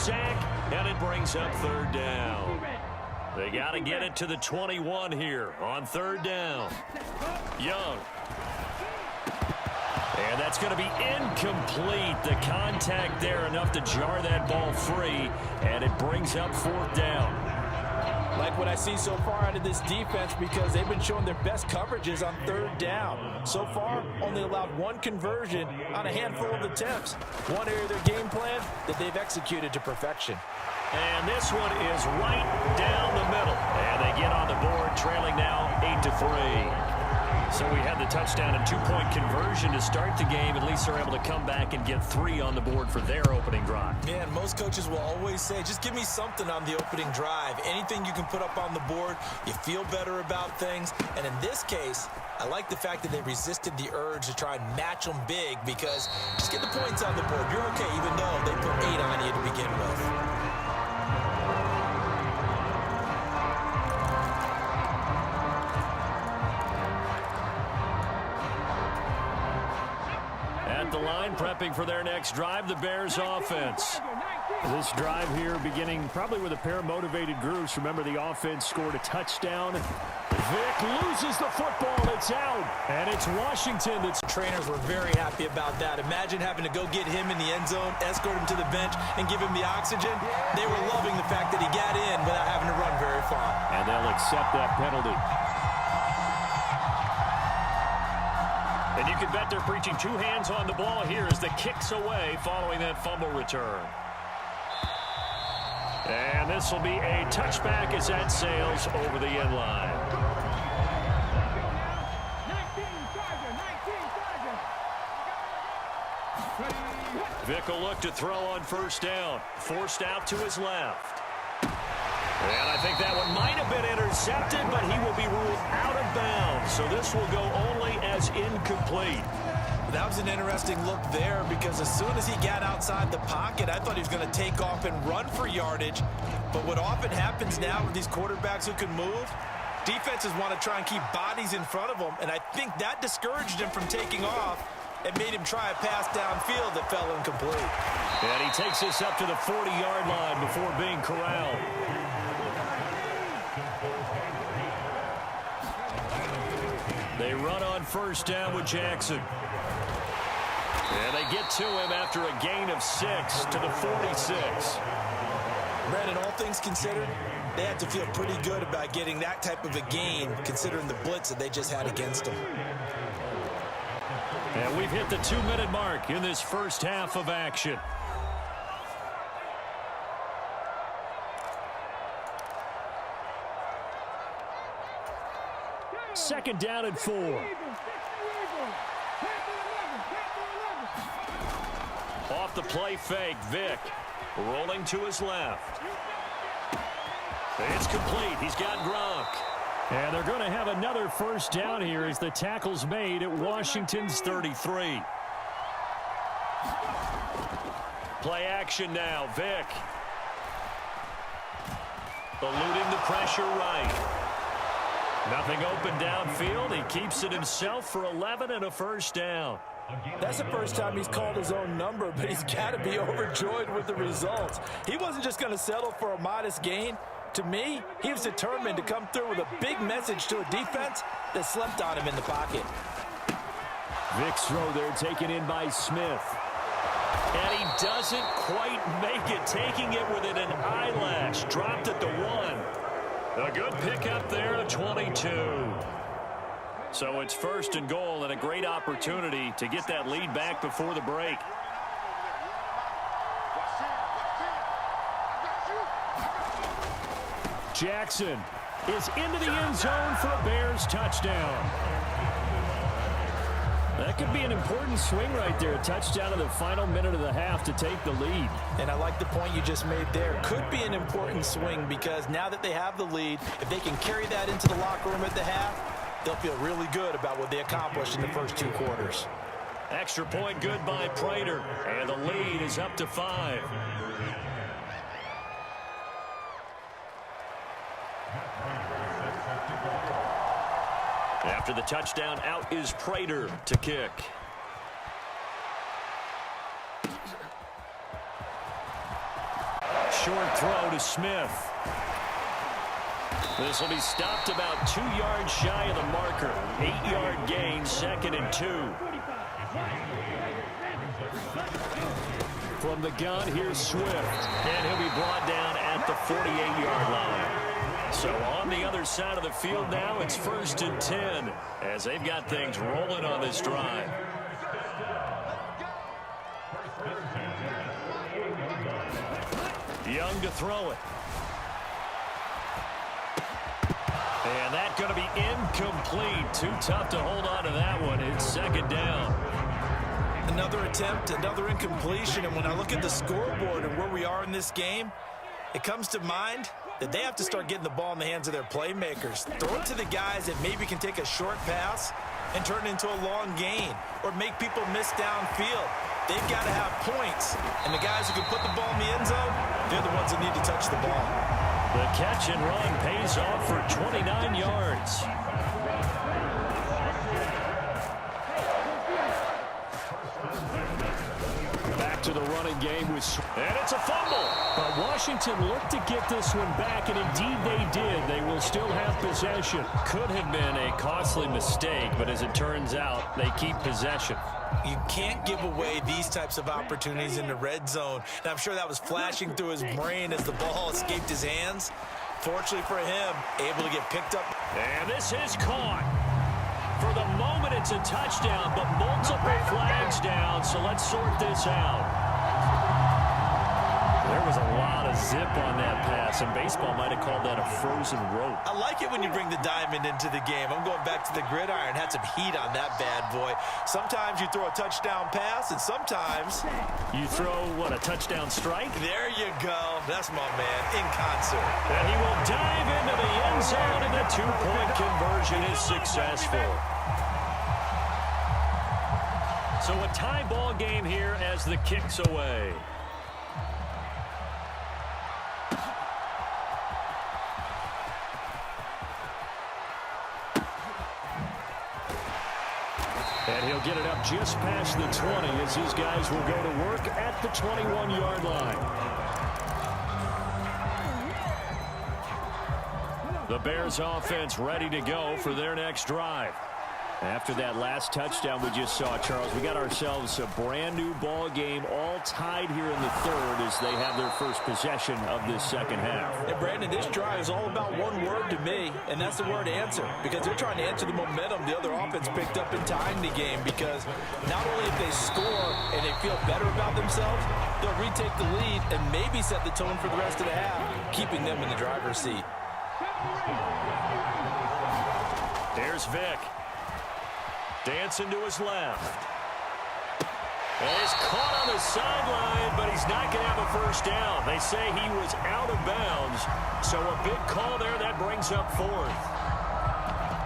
sack, and it brings up third down. They got to get it to the 21 here on third down. Young. And that's going to be incomplete. The contact there enough to jar that ball free, and it brings up fourth down. Like what I see so far out of this defense, because they've been showing their best coverages on third down. So far, only allowed one conversion on a handful of attempts. One area of their game plan that they've executed to perfection. And this one is right down the middle. And they get on the board, trailing now 8-3. So we had the touchdown and two-point conversion to start the game. At least they're able to come back and get 3 on the board for their opening drive. Yeah, and most coaches will always say, just give me something on the opening drive. Anything you can put up on the board, you feel better about things. And in this case, I like the fact that they resisted the urge to try and match them big, because just get the points on the board. You're okay, even though they put 8 on you to begin with. The line prepping for their next drive, the Bears offense. This drive here beginning probably with a pair of motivated groups. Remember, the offense scored a touchdown. Vic loses the football. It's out. And it's Washington. Trainers were very happy about that. Imagine having to go get him in the end zone, escort him to the bench, and give him the oxygen. They were loving the fact that he got in without having to run very far. And they'll accept that penalty. And you can bet they're preaching 2 hands on the ball here as the kick's away following that fumble return. And this will be a touchback as that sails over the end line. Vic will look to throw on first down. Forced out to his left. And I think that one might have been intercepted, but he will be ruled out of bounds. So this will go only as incomplete. That was an interesting look there, because as soon as he got outside the pocket, I thought he was going to take off and run for yardage. But what often happens now with these quarterbacks who can move, defenses want to try and keep bodies in front of them, and I think that discouraged him from taking off and made him try a pass downfield that fell incomplete. And he takes this up to the 40-yard line before being corralled. They run on first down with Jackson. And they get to him after a gain of 6 to the 46. Brandon, all things considered, they have to feel pretty good about getting that type of a gain, considering the blitz that they just had against them. And we've hit the 2-minute mark in this first half of action. Second down and 4. Off the play fake, Vic rolling to his left. It's complete. He's got Gronk. And they're going to have another first down here as the tackle's made at Washington's 33. Play action now, Vic. Eluding the pressure right. Nothing open downfield. He keeps it himself for 11 and a first down. That's the first time he's called his own number, but he's got to be overjoyed with the results. He wasn't just going to settle for a modest gain. To me, he was determined to come through with a big message to a defense that slept on him in the pocket. Vic's throw there taken in by Smith. And he doesn't quite make it, taking it within an eyelash. Dropped at the 1. A good pickup there to 22. So it's first and goal, and a great opportunity to get that lead back before the break. Jackson is into the end zone for a Bears touchdown. That could be an important swing right there. A touchdown in the final minute of the half to take the lead. And I like the point you just made there. Could be an important swing, because now that they have the lead, if they can carry that into the locker room at the half, they'll feel really good about what they accomplished in the first 2 quarters. Extra point good by Prater. And the lead is up to 5. After the touchdown, out is Prater to kick. short throw to Smith. This will be stopped about 2 yards shy of the marker. 8-yard gain, 2nd and 2. From the gun, here's Swift. And he'll be brought down at the 48-yard line. So on the other side of the field now, it's 1st and 10 as they've got things rolling on this drive. Young to throw it. And that's going to be incomplete. Too tough to hold on to that one. It's 2nd down. Another attempt, another incompletion. And when I look at the scoreboard and where we are in this game, it comes to mind that they have to start getting the ball in the hands of their playmakers. Throw it to the guys that maybe can take a short pass and turn it into a long gain or make people miss downfield. They've got to have points. And the guys who can put the ball in the end zone, they're the ones that need to touch the ball. The catch and run pays off for 29 yards. Back to the running game with, and it's a fumble. But Washington looked to get this one back, and indeed they did. They will still have possession. Could have been a costly mistake, but as it turns out, they keep possession. You can't give away these types of opportunities in the red zone. And I'm sure that was flashing through his brain as the ball escaped his hands. Fortunately for him, able to get picked up. And this is caught. For the moment, it's a touchdown, but multiple flags down, so let's sort this out. There was a lot of zip on that pass, and baseball might have called that a frozen rope. I like it when you bring the diamond into the game. I'm going back to the gridiron. Had some heat on that bad boy. Sometimes you throw a touchdown pass, and sometimes you throw, what, a touchdown strike? There you go. That's my man, in concert. And he will dive into the end zone, and the two-point conversion is successful. So a tie ball game here as the kick's away. And he'll get it up just past the 20 as these guys will go to work at the 21-yard line. The Bears offense ready to go for their next drive. After that last touchdown we just saw, Charles, we got ourselves a brand new ball game, all tied here in the third as they have their first possession of this second half. And Brandon, this drive is all about one word to me, and that's the word answer, because they're trying to answer the momentum the other offense picked up in tying the game, because not only if they score and they feel better about themselves, they'll retake the lead and maybe set the tone for the rest of the half, keeping them in the driver's seat. Here's Vick. Dancing to his left. And he's caught on the sideline, but he's not going to have a first down. They say he was out of bounds, so a big call there that brings up 4th.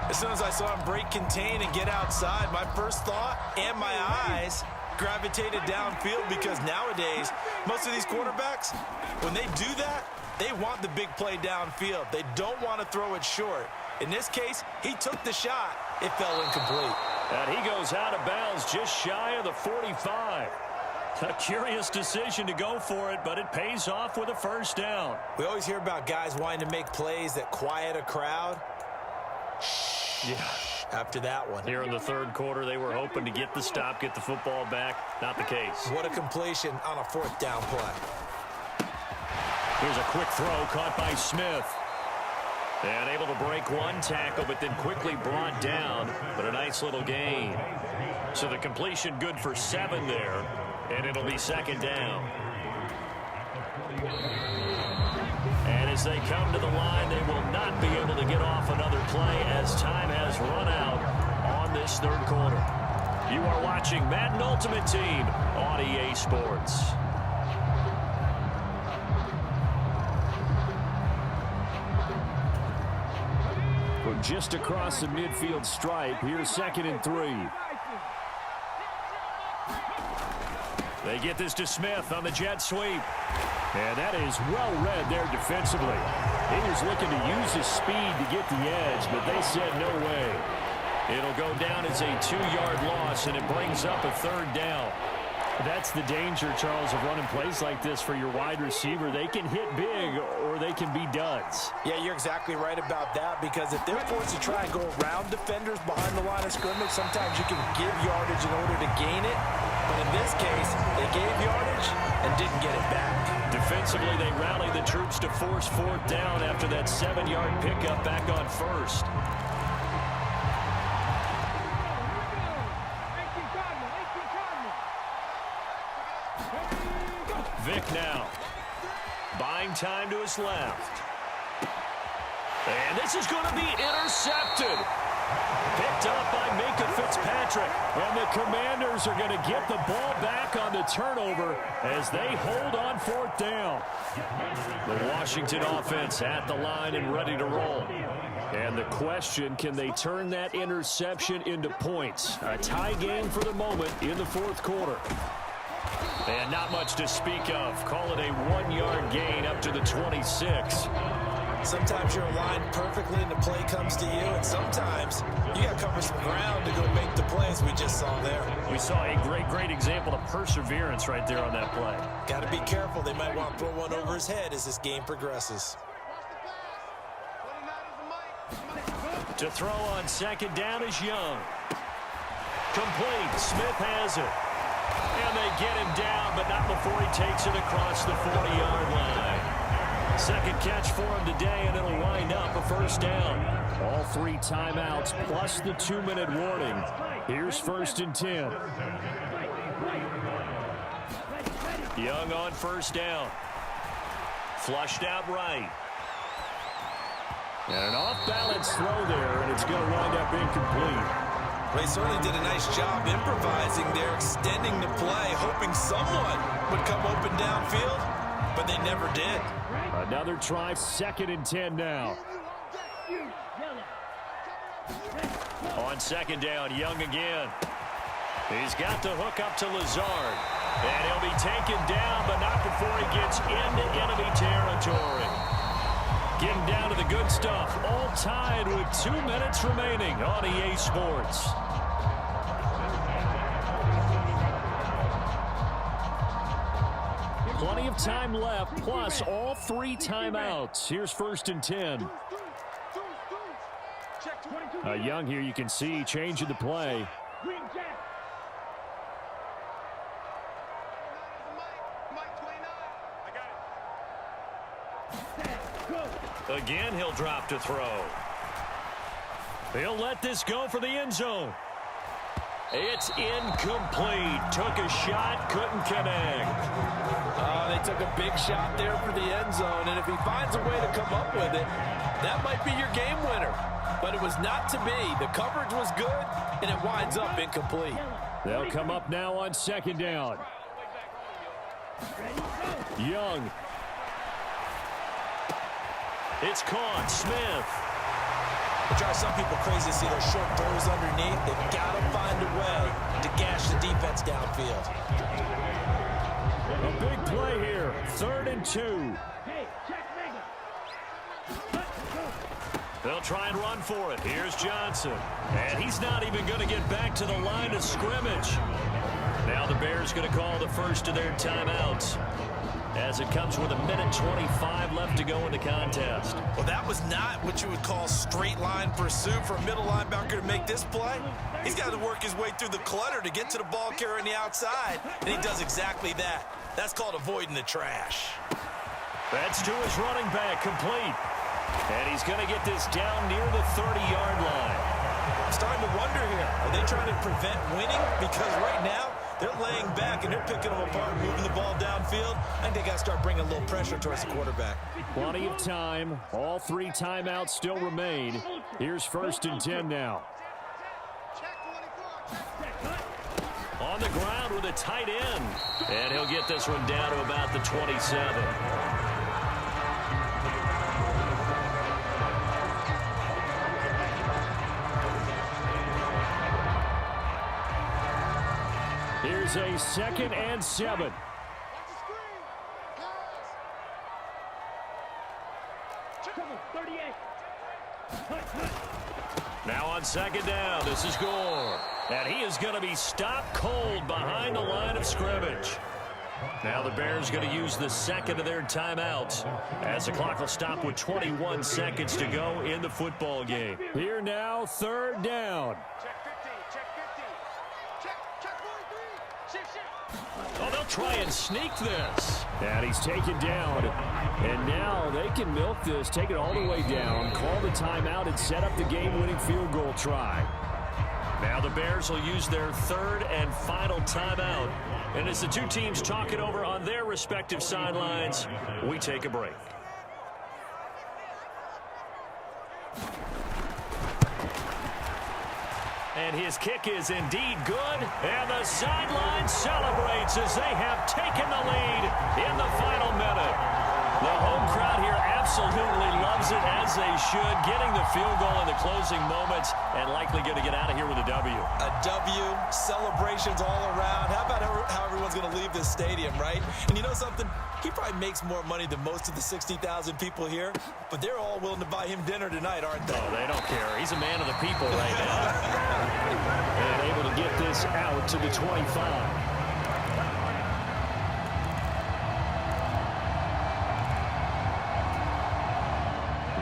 As soon as I saw him break contain and get outside, my first thought and my eyes gravitated downfield, because nowadays, most of these quarterbacks, when they do that, they want the big play downfield. They don't want to throw it short. In this case, he took the shot. It fell incomplete. And he goes out of bounds just shy of the 45. A curious decision to go for it, but it pays off with a first down. We always hear about guys wanting to make plays that quiet a crowd. Yeah. After that one. Here in the third quarter, they were hoping to get the stop, get the football back. Not the case. What a completion on a 4th down play. Here's a quick throw caught by Smith. And able to break one tackle, but then quickly brought down. But a nice little gain. So the completion good for 7 there. And it'll be 2nd down. And as they come to the line, they will not be able to get off another play as time has run out on this third quarter. You are watching Madden Ultimate Team on EA Sports. We're just across the midfield stripe. Here's 2nd and 3. They get this to Smith on the jet sweep. And that is well read there defensively. He was looking to use his speed to get the edge, but they said no way. It'll go down as a 2-yard loss, and it brings up a 3rd down. That's the danger, Charles, of running plays like this for your wide receiver. They can hit big or they can be duds. Yeah, you're exactly right about that, because if they're forced to try and go around defenders behind the line of scrimmage, sometimes you can give yardage in order to gain it. But in this case, they gave yardage and didn't get it back. Defensively, they rallied the troops to force fourth down after that 7-yard pickup back on first. Vic now, buying time to his left. And this is going to be intercepted. Picked up by Minka Fitzpatrick. And the Commanders are going to get the ball back on the turnover as they hold on fourth down. The Washington offense at the line and ready to roll. And the question, can they turn that interception into points? A tie game for the moment in the fourth quarter. And not much to speak of. Call it a 1-yard gain up to the 26. Sometimes you're aligned perfectly and the play comes to you, and sometimes you got to cover some ground to go make the plays we just saw there. We saw a great example of perseverance right there on that play. Got to be careful. They might want to throw one over his head as this game progresses. To throw on second down is Young. Complete. Smith has it. And they get him down, but not before he takes it across the 40-yard line. Second catch for him today, and it'll wind up a first down. All 3 timeouts plus the 2-minute warning. Here's 1st and 10. Young on first down. Flushed out right. And an off-balance throw there, and it's going to wind up incomplete. They certainly did a nice job improvising there, extending the play, hoping someone would come open downfield, but they never did. Another try, 2nd and 10 now. On second down, Young again. He's got the hook up to Lazard. And he'll be taken down, but not before he gets into enemy territory. Getting down to the good stuff. All tied with 2 minutes remaining on EA Sports. Plenty of time left, plus all 3 timeouts. Here's 1st and 10. Young here, you can see, changing the play. Again, he'll drop to throw. He'll let this go for the end zone. It's incomplete. Took a shot, couldn't connect. They took a big shot there for the end zone, and if he finds a way to come up with it, that might be your game winner. But it was not to be. The coverage was good, and it winds up incomplete. They'll come up now on second down. Young. It's caught. Smith. It drives some people crazy to see those short throws underneath. They've got to find a way to gash the defense downfield. A big play here. 3rd and 2. They'll try and run for it. Here's Johnson. And he's not even going to get back to the line of scrimmage. Now the Bears going to call the first of their timeouts, as it comes with 1:25 left to go in the contest. Well, that was not what you would call straight line pursuit for a middle linebacker to make this play. He's got to work his way through the clutter to get to the ball carrier on the outside, and he does exactly that. That's called avoiding the trash. That's to his running back, complete. And he's going to get this down near the 30-yard line. I'm starting to wonder here, are they trying to prevent winning? Because right now, they're laying back and they're picking them apart, moving the ball downfield. I think they got to start bringing a little pressure towards the quarterback. Plenty of time. All 3 timeouts still remain. Here's 1st and 10 now. On the ground with a tight end. And he'll get this one down to about the 27. Here's a 2nd and 7. Now on second down, this is Gore. And he is going to be stopped cold behind the line of scrimmage. Now the Bears going to use the second of their timeouts as the clock will stop with 21 seconds to go in the football game. Here now, third down. Oh, they'll try and sneak this. And he's taken down. And now they can milk this, take it all the way down, call the timeout, and set up the game-winning field goal try. Now the Bears will use their third and final timeout. And as the two teams talk it over on their respective sidelines, we take a break. And his kick is indeed good. And the sideline celebrates as they have taken the lead in the final minute. The home crowd here absolutely loves it, as they should, getting the field goal in the closing moments and likely going to get out of here with a W. A W, celebrations all around. How about how everyone's going to leave this stadium, right? And you know something? He probably makes more money than most of the 60,000 people here, but they're all willing to buy him dinner tonight, aren't they? Oh, they don't care. He's a man of the people right now. And able to get this out to the 25.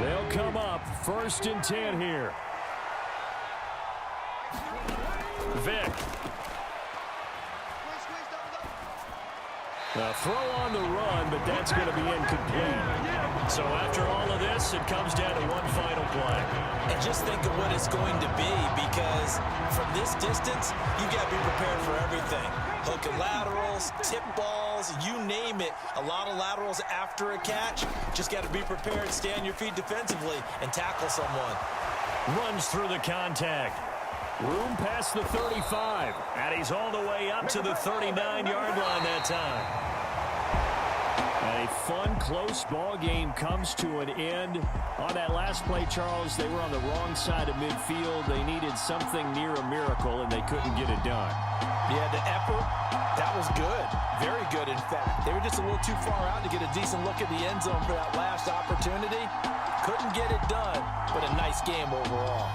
They'll come up first and 10 here. Vic. A throw on the run, but that's going to be incomplete. So after all of this, it comes down to one final play. And just think of what it's going to be, because from this distance, you got to be prepared for everything. Hook and laterals, tip balls, you name it. A lot of laterals after a catch. Just got to be prepared, stay on your feet defensively, and tackle someone. Runs through the contact. Room past the 35. And he's all the way up to the 39-yard line that time. A fun, close ball game comes to an end. On that last play, Charles, they were on the wrong side of midfield. They needed something near a miracle, and they couldn't get it done. Yeah, the effort, that was good. Very good, in fact. They were just a little too far out to get a decent look at the end zone for that last opportunity. Couldn't get it done, but a nice game overall.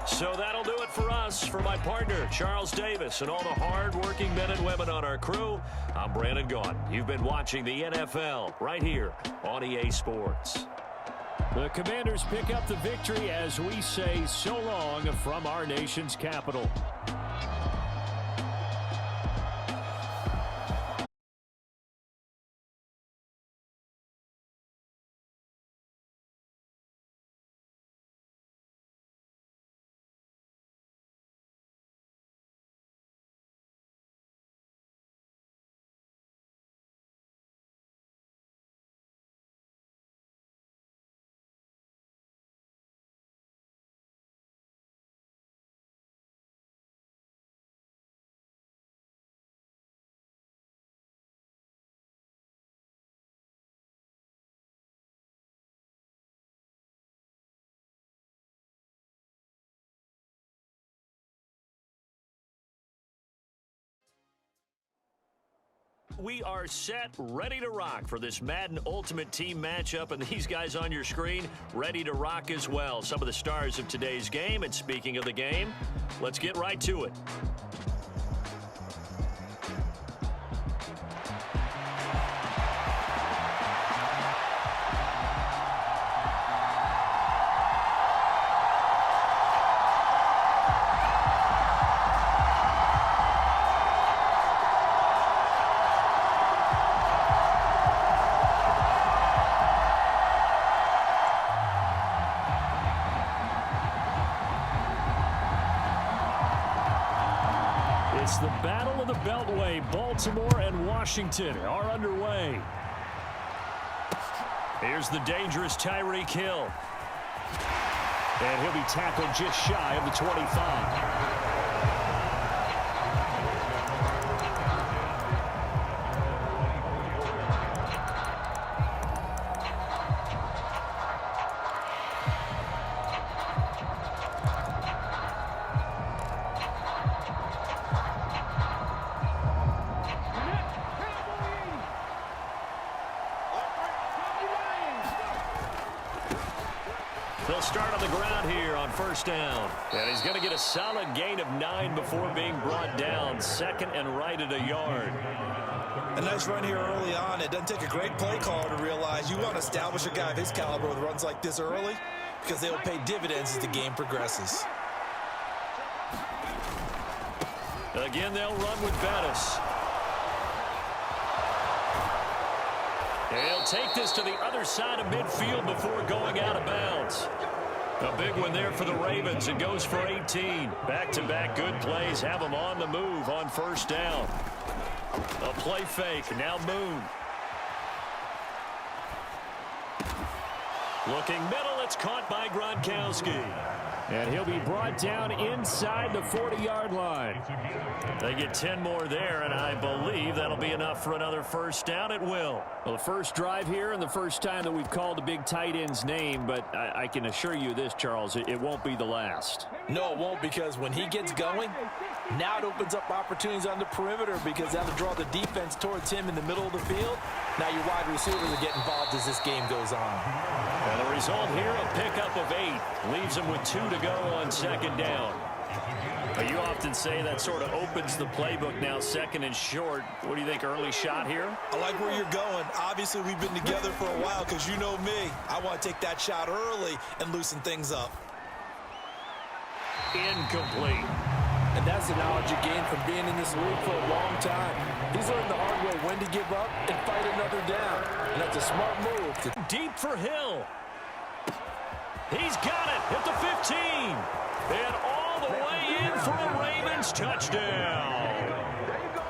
So that'll do it for us. For my partner, Charles Davis, and all the hard-working men and women on our crew, I'm Brandon Gaughan. You've been watching the NFL right here on EA Sports. The Commanders pick up the victory as we say so long from our nation's capital. We are set, ready to rock for this Madden Ultimate Team matchup, and these guys on your screen ready to rock as well. Some of the stars of today's game, and speaking of the game, let's get right to it. It's the Battle of the Beltway. Baltimore and Washington are underway. Here's the dangerous Tyreek Hill. And he'll be tackled just shy of the 25. They'll start on the ground here on first down. And he's going to get a solid gain of 9 before being brought down. Second and right at a yard. A nice run here early on. It doesn't take a great play caller to realize you want to establish a guy of his caliber with runs like this early because they will pay dividends as the game progresses. Again, they'll run with Bettis. He'll take this to the other side of midfield before going out of bounds. A big one there for the Ravens. It goes for 18. Back-to-back good plays have them on the move on first down. A play fake. Now Moon. Looking middle. It's caught by Gronkowski. And he'll be brought down inside the 40-yard line. They get 10 more there, and I believe that'll be enough for another first down. It will. Well, the first drive here and the first time that we've called a big tight end's name, but I can assure you this, Charles, it won't be the last. No, it won't, because when he gets going, now it opens up opportunities on the perimeter because that'll draw the defense towards him in the middle of the field. Now your wide receivers will get involved as this game goes on. And the result here, a pickup of 8. Leaves them with 2 to go on second down. You often say that sort of opens the playbook now, second and short. What do you think, early shot here? I like where you're going. Obviously, we've been together for a while because you know me. I want to take that shot early and loosen things up. Incomplete. And that's the knowledge you gain from being in this league for a long time. He's learned the hard way when to give up and fight another down. And that's a smart move. Deep for Hill. He's got it at the 15. And all the way in for a Ravens touchdown.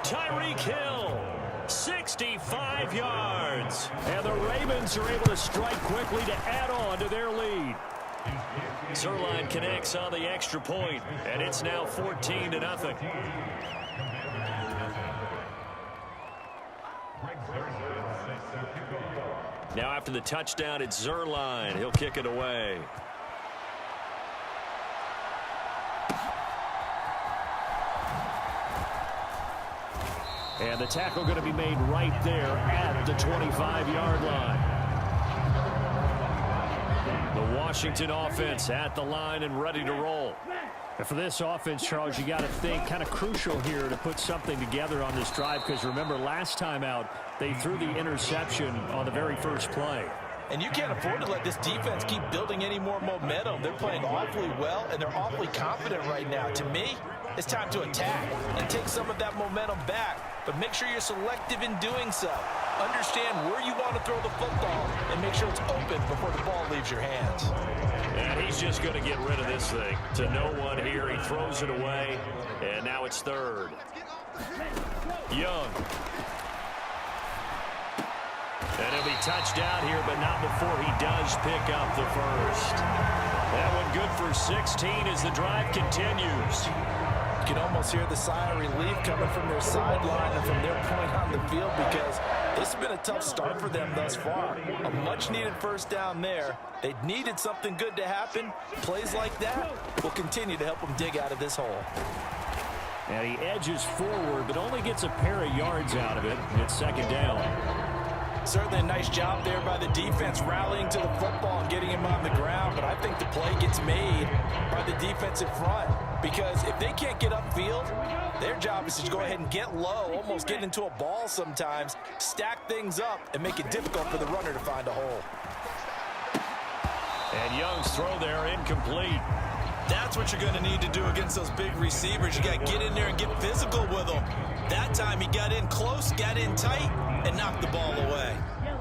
Tyreek Hill, 65 yards. And the Ravens are able to strike quickly to add on to their lead. Zerline connects on the extra point, and it's now 14-0. Now after the touchdown, it's Zerline. He'll kick it away. And the tackle going to be made right there at the 25-yard line. The Washington offense at the line and ready to roll. And for this offense, Charles, you got to think kind of crucial here to put something together on this drive, because remember last time out they threw the interception on the very first play. And you can't afford to let this defense keep building any more momentum. They're playing awfully well, and they're awfully confident right now. To me, it's time to attack and take some of that momentum back, but make sure you're selective in doing so. Understand where you want to throw the football and make sure it's open before the ball leaves your hands. And he's just going to get rid of this thing to no one here. He throws it away, and now it's third. Young. And he'll be touched out here, but not before he does pick up the first. That one good for 16 as the drive continues. You can almost hear the sigh of relief coming from their sideline and from their point on the field, because this has been a tough start for them thus far. A much-needed first down there. They needed something good to happen. Plays like that will continue to help them dig out of this hole. And he edges forward, but only gets a pair of yards out of it. It's second down. Certainly a nice job there by the defense rallying to the football and getting him on the ground, but I think the play gets made by the defensive front, because if they can't get upfield, their job is to go ahead and get low, almost get into a ball sometimes, stack things up, and make it difficult for the runner to find a hole. And Young's throw there incomplete. That's what you're going to need to do against those big receivers. You got to get in there and get physical with them. That time he got in close, got in tight, and knocked the ball away.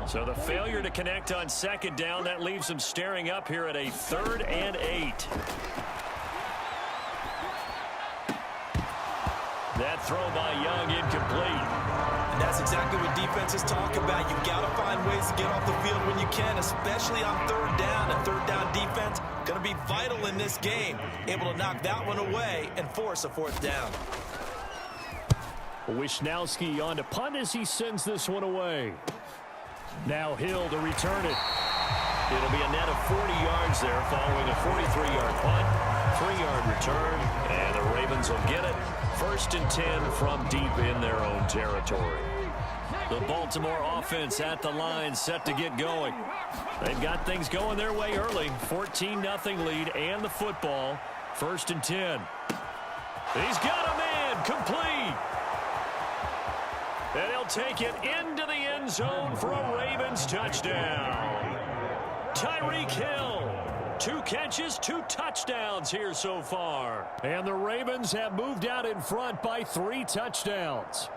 So the failure to connect on second down, that leaves him staring up here at a 3rd and 8. That throw by Young incomplete. And that's exactly what defenses talk about. You've got to find ways to get off the field when you can, especially on 3rd down. And 3rd down defense going to be vital in this game. Able to knock that one away and force a 4th down. Wisnowski on to punt as he sends this one away. Now Hill to return it. It'll be a net of 40 yards there following a 43-yard punt, 3-yard return, and the Ravens will get it. 1st and 10 from deep in their own territory. The Baltimore offense at the line, set to get going. They've got things going their way early. 14-0 lead and the football. 1st and 10. He's got a man complete. And he'll take it into the end zone for a Ravens touchdown. Tyreek Hill. 2 catches, 2 touchdowns here so far. And the Ravens have moved out in front by 3 touchdowns.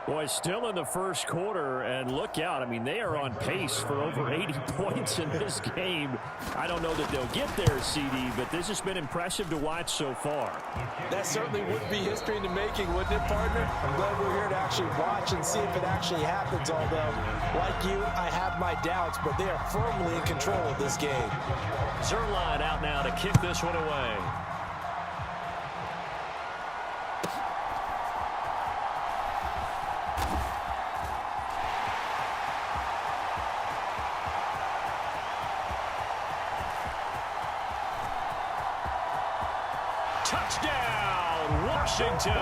Boy, still in the first quarter, and look out. I mean, they are on pace for over 80 points in this game. I don't know that they'll get there, CD, but this has been impressive to watch so far. That certainly would be history in the making, wouldn't it, partner? I'm glad we're here to actually watch and see if it actually happens, although, like you, I have my doubts, but they are firmly in control of this game. Zuerlein out now to kick this one away. Touchdown, Washington.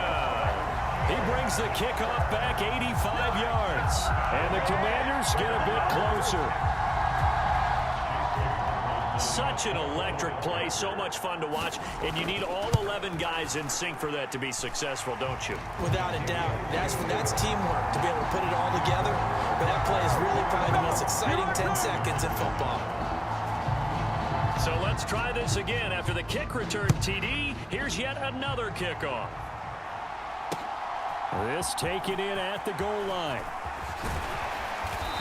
He brings the kickoff back 85 yards. And the Commanders get a bit closer. Such an electric play, so much fun to watch, and you need all 11 guys in sync for that to be successful, don't you? Without a doubt. That's teamwork to be able to put it all together. But that play is really probably the most exciting 10 seconds in football. So let's try this again. After the kick return, TD, here's yet another kickoff. This taken in at the goal line.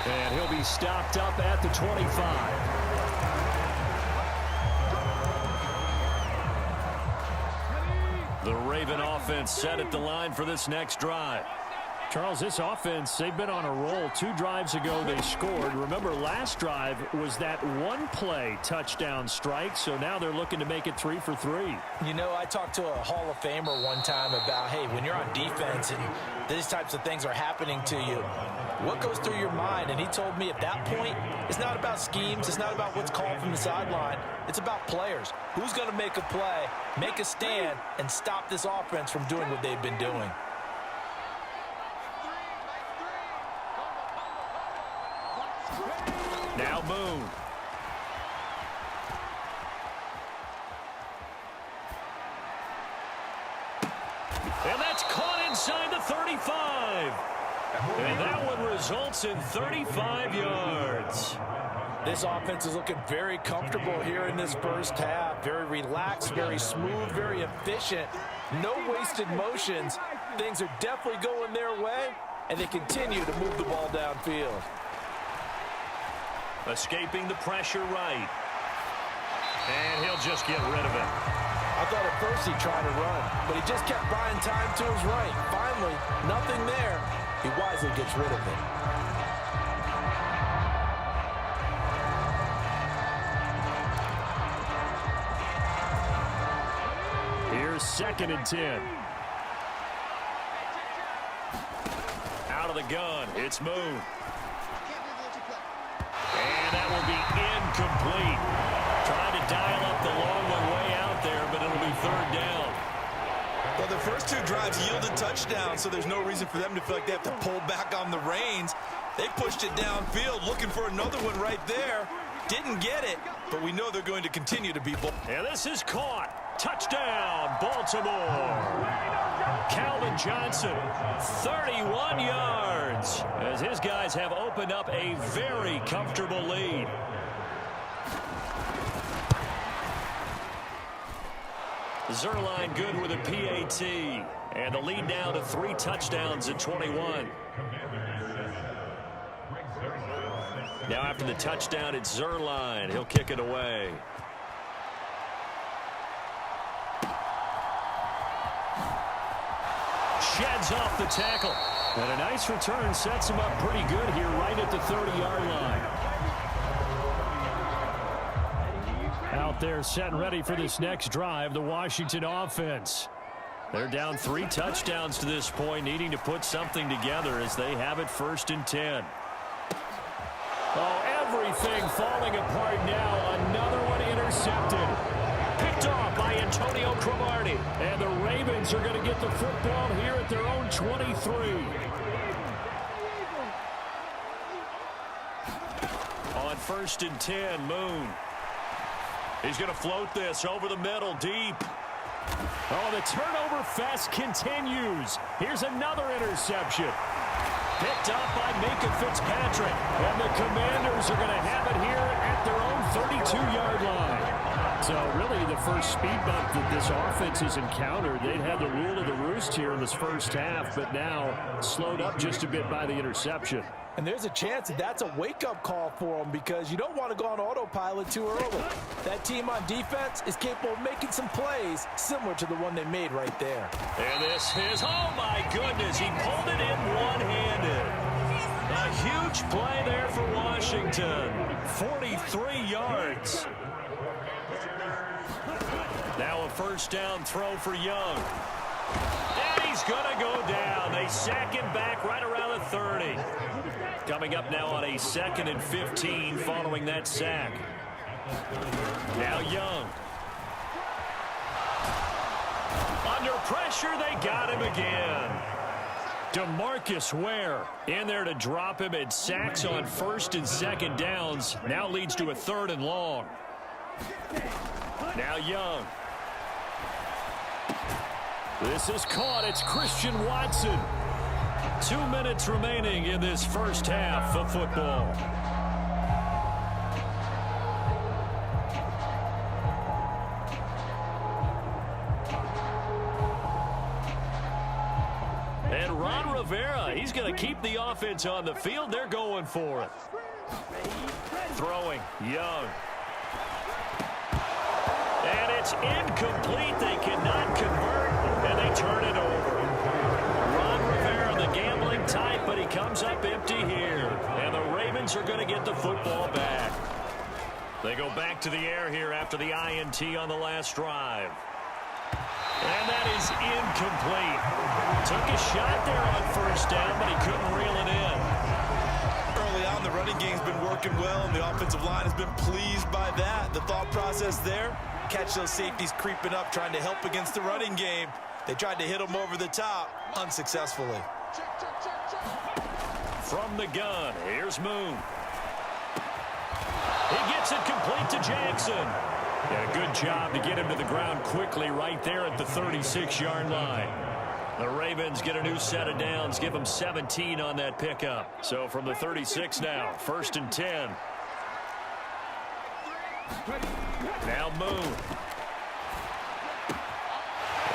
And he'll be stopped up at the 25. The Raven offense set at the line for this next drive. Charles, this offense, they've been on a roll. 2 drives ago, they scored. Remember, last drive was that 1-play touchdown strike, so now they're looking to make it 3 for 3. You know, I talked to a Hall of Famer one time about, hey, when you're on defense and these types of things are happening to you, what goes through your mind? And he told me at that point, it's not about schemes. It's not about what's called from the sideline. It's about players. Who's going to make a play, make a stand, and stop this offense from doing what they've been doing? Now Boone. And that's caught inside the 35. And that one results in 35 yards. This offense is looking very comfortable here in this first half. Very relaxed, very smooth, very efficient. No wasted motions. Things are definitely going their way, and they continue to move the ball downfield. Escaping the pressure right. And he'll just get rid of it. I thought at first he'd try to run, but he just kept buying time to his right. Finally, nothing there. He wisely gets rid of it. Here's 2nd and 10. Out of the gun, it's Moon. And that will be incomplete. Trying to dial up the long one way out there, but it'll be 3rd down. Well, the first 2 drives yielded touchdowns, so there's no reason for them to feel like they have to pull back on the reins. They pushed it downfield, looking for another one right there. Didn't get it, but we know they're going to continue to be bold. And this is caught. Touchdown, Baltimore. Calvin Johnson, 31 yards, as his guys have opened up a very comfortable lead. Zuerlein good with a PAT, and the lead now to 3 touchdowns at 21. Now after the touchdown, it's Zuerlein. He'll kick it away. Sheds off the tackle. And a nice return sets him up pretty good here right at the 30-yard line. Out there set and ready for this next drive, the Washington offense. They're down 3 touchdowns to this point, needing to put something together as they have it 1st and 10. Oh, everything falling apart now. Another one intercepted. Picked off by Antonio Cromartie. And the Ravens are going to get the football here at their own 23. On 1st and 10. Moon. He's going to float this over the middle, deep. Oh, the turnover fest continues. Here's another interception. Picked up by Minka Fitzpatrick. And the Commanders are going to have it here at their own 32-yard line. So really the first speed bump that this offense has encountered. They'd had the rule of the roost here in this first half, but now slowed up just a bit by the interception. And there's a chance that that's a wake-up call for them because you don't want to go on autopilot too early. That team on defense is capable of making some plays similar to the one they made right there. And this is, oh my goodness, he pulled it in one-handed. A huge play there for Washington. 43 yards. Now a first down throw for Young. And he's going to go down. They sack him back right around the 30. Coming up now on a 2nd and 15 following that sack. Now Young. Under pressure, they got him again. DeMarcus Ware in there to drop him at sacks on 1st and 2nd downs. Now leads to a 3rd and long. Now Young. This is caught. It's Christian Watson. 2 minutes remaining in this first half of football. And Ron Rivera, he's going to keep the offense on the field. They're going for it. Throwing, Young. And it's incomplete. They cannot convert, and they turn it over. Ron Rivera, the gambling type, but he comes up empty here. And the Ravens are going to get the football back. They go back to the air here after the INT on the last drive. And that is incomplete. Took a shot there on 1st down, but he couldn't reel it in. Early on, the running game's been working well, and the offensive line has been pleased by that. The thought process there, catch those safeties creeping up, trying to help against the running game. They tried to hit them over the top, unsuccessfully. From the gun, here's Moon. He gets it complete to Jackson. Yeah, good job to get him to the ground quickly right there at the 36-yard line. The Ravens get a new set of downs, give them 17 on that pickup. So from the 36 now, 1st and 10. Now Moon.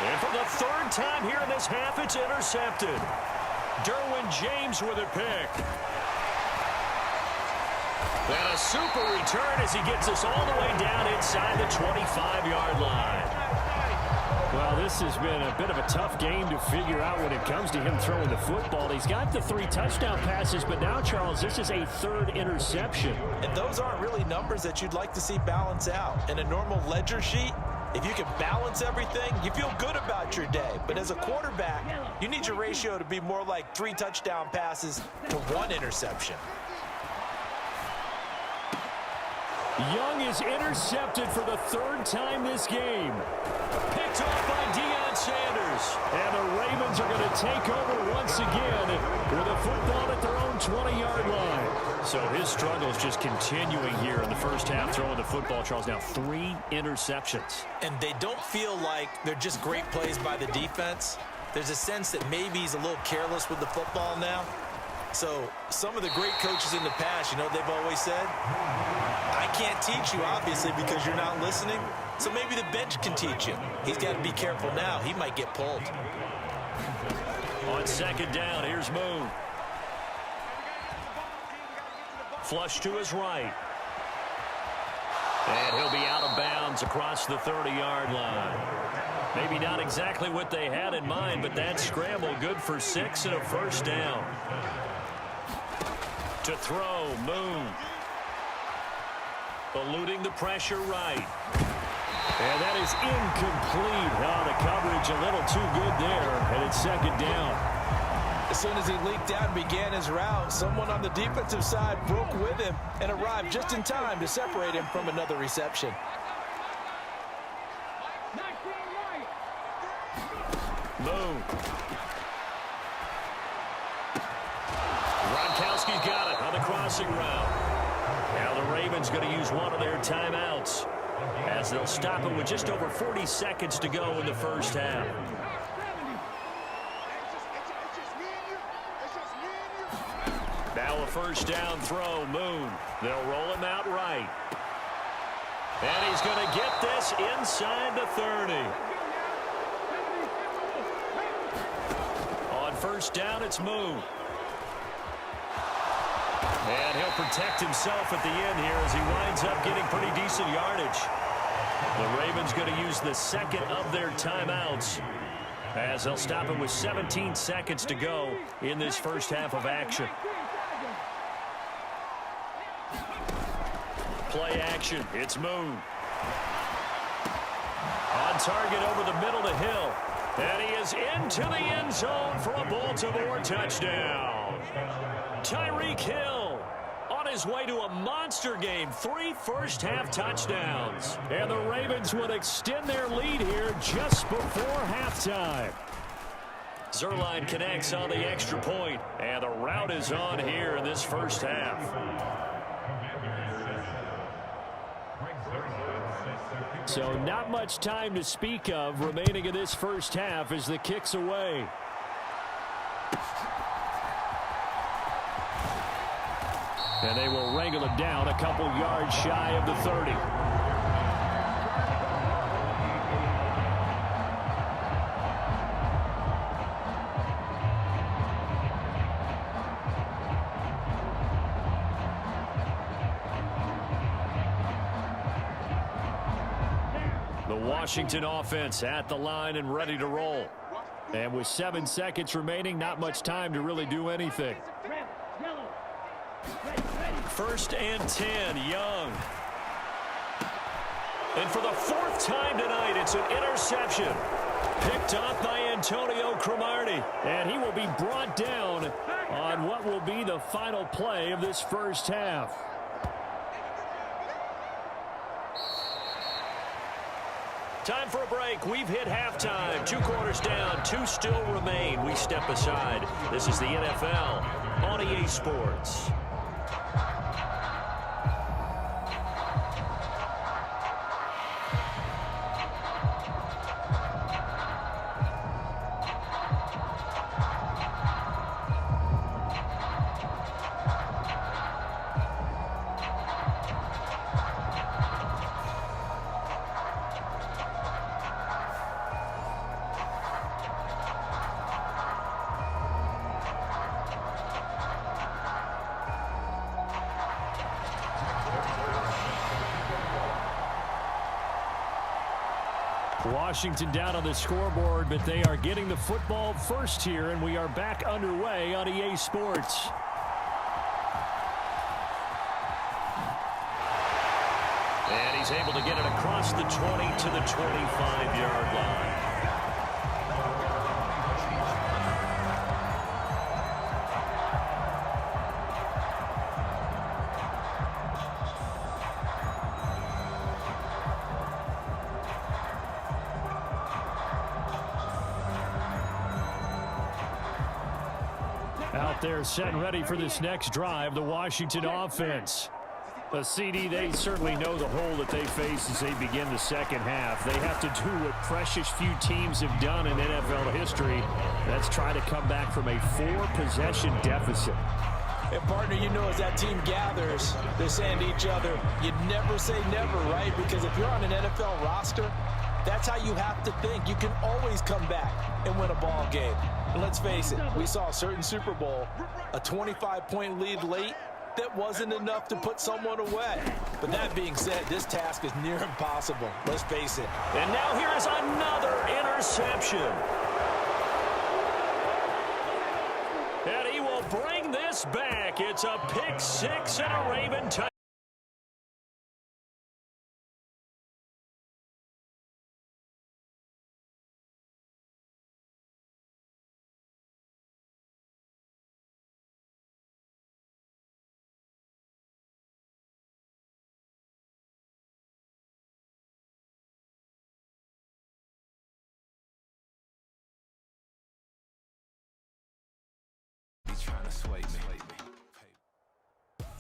And for the 3rd time here in this half, it's intercepted. Derwin James with a pick. And a super return as he gets us all the way down inside the 25-yard line. Well, this has been a bit of a tough game to figure out when it comes to him throwing the football. He's got the 3 touchdown passes, but now, Charles, this is a 3rd interception. And those aren't really numbers that you'd like to see balance out. In a normal ledger sheet, if you can balance everything, you feel good about your day. But as a quarterback, you need your ratio to be more like 3 touchdown passes to 1 interception. Young is intercepted for the 3rd time this game. Picked off by Deion Sanders. And the Ravens are going to take over once again with a football at their own 20-yard line. So his struggles just continuing here in the first half throwing the football, Charles. Now 3 interceptions. And they don't feel like they're just great plays by the defense. There's a sense that maybe he's a little careless with the football now. So some of the great coaches in the past, you know, they've always said, I can't teach you, obviously, because you're not listening. So maybe the bench can teach him. He's got to be careful now. He might get pulled. On 2nd down, here's Moon. Flush to his right. And he'll be out of bounds across the 30-yard line. Maybe not exactly what they had in mind, but that scramble good for 6 and a first down. To throw, Moon. Eluding the pressure right. And that is incomplete. Oh, the coverage a little too good there, and it's 2nd down. As soon as he leaked out and began his route, someone on the defensive side broke with him and arrived just in time to separate him from another reception. Moon. Gronkowski's got it on the crossing route. Now the Ravens going to use one of their timeouts as they'll stop it with just over 40 seconds to go in the first half. Now a first down throw, Moon. They'll roll him out right. And he's going to get this inside the 30. On first down, it's Moon. And he'll protect himself at the end here as he winds up getting pretty decent yardage. The Ravens going to use the second of their timeouts as they'll stop it with 17 seconds to go in this first half of action. Play action. It's Moon. On target over the middle to Hill. And he is into the end zone for a Baltimore touchdown. Tyreek Hill on his way to a monster game. 3 first-half touchdowns. And the Ravens would extend their lead here just before halftime. Zerline connects on the extra point. And the route is on here in this first half. So not much time to speak of remaining in this first half as the kick's away. And they will wrangle him down a couple yards shy of the 30. Washington offense at the line and ready to roll. And with 7 seconds remaining, not much time to really do anything. First and 10, Young. And for the 4th time tonight, it's an interception. Picked off by Antonio Cromartie. And he will be brought down on what will be the final play of this first half. Time for a break. We've hit halftime. 2 quarters down. 2 still remain. We step aside. This is the NFL on EA Sports. Washington down on the scoreboard, but they are getting the football first here, and we are back underway on EA Sports. And he's able to get it across the 20 to the 25-yard line. Out there set and ready for this next drive, the Washington offense. A CD, they certainly know the hole that they face as they begin the second half. They have to do what precious few teams have done in NFL history. That's try to come back from a 4-possession deficit. And partner, you know, as that team gathers, they're saying to each other, you never say never, right? Because if you're on an NFL roster, that's how you have to think. You can always come back and win a ball game. And let's face it, we saw a certain Super Bowl, a 25-point lead late, that wasn't enough to put someone away. But that being said, this task is near impossible. Let's face it. And now here is another interception. And he will bring this back. It's a pick six and a Raven touchdown. Trying to sway me.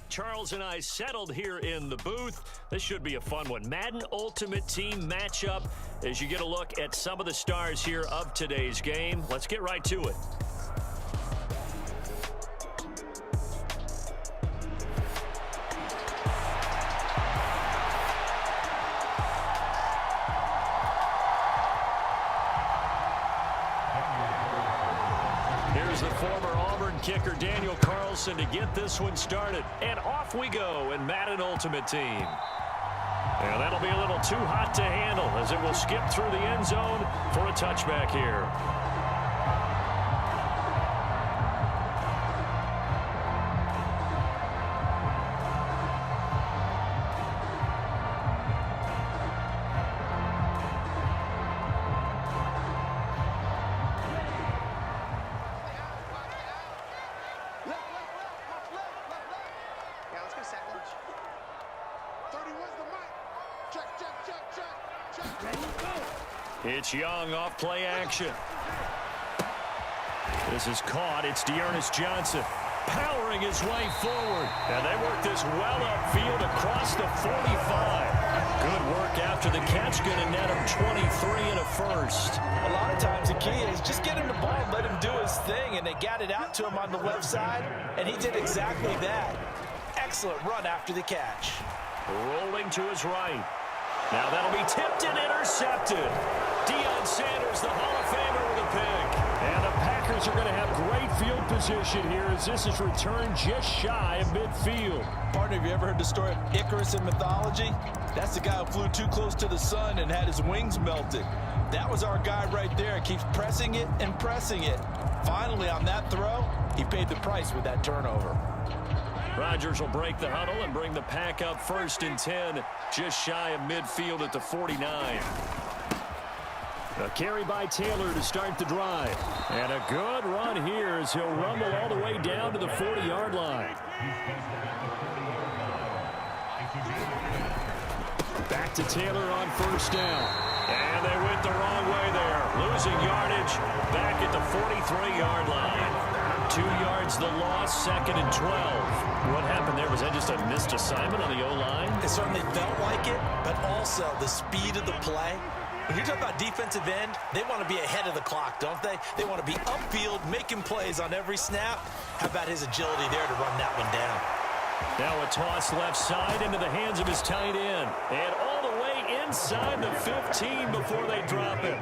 Charles and I settled here in the booth. This should be a fun one. Madden Ultimate Team matchup as you get a look at some of the stars here of today's game. Let's get right to it. Here's the former Auburn kicker, Daniel Carlson, to get this one started. And off we go in Madden Ultimate Team. And that'll be a little too hot to handle as it will skip through the end zone for a touchback here. It's Young off play action. This is caught. It's Dearness Johnson powering his way forward. And they work this well upfield across the 45. Good work after the catch. Going to net him 23 and a first. A lot of times the key is just get him the ball and let him do his thing. And they got it out to him on the left side. And he did exactly that. Excellent run after the catch. Rolling to his right. Now that'll be tipped and intercepted. Deion Sanders, the Hall of Famer, with a pick. And the Packers are going to have great field position here as this is returned just shy of midfield. Partner, have you ever heard the story of Icarus in mythology? That's the guy who flew too close to the sun and had his wings melted. That was our guy right there. Keeps pressing it and pressing it. Finally, on that throw, he paid the price with that turnover. Rodgers will break the huddle and bring the Pack up 1st and 10, just shy of midfield at the 49. A carry by Taylor to start the drive. And a good run here as he'll rumble all the way down to the 40-yard line. Back to Taylor on 1st down. And they went the wrong way there. Losing yardage back at the 43-yard line. 2 yards the loss, 2nd and 12. What happened there? Was that just a missed assignment on the O-line? It certainly felt like it, but also the speed of the play. When you're talking about defensive end, they want to be ahead of the clock, don't they? They want to be upfield, making plays on every snap. How about his agility there to run that one down? Now a toss left side into the hands of his tight end. And all the way inside the 15 before they drop it.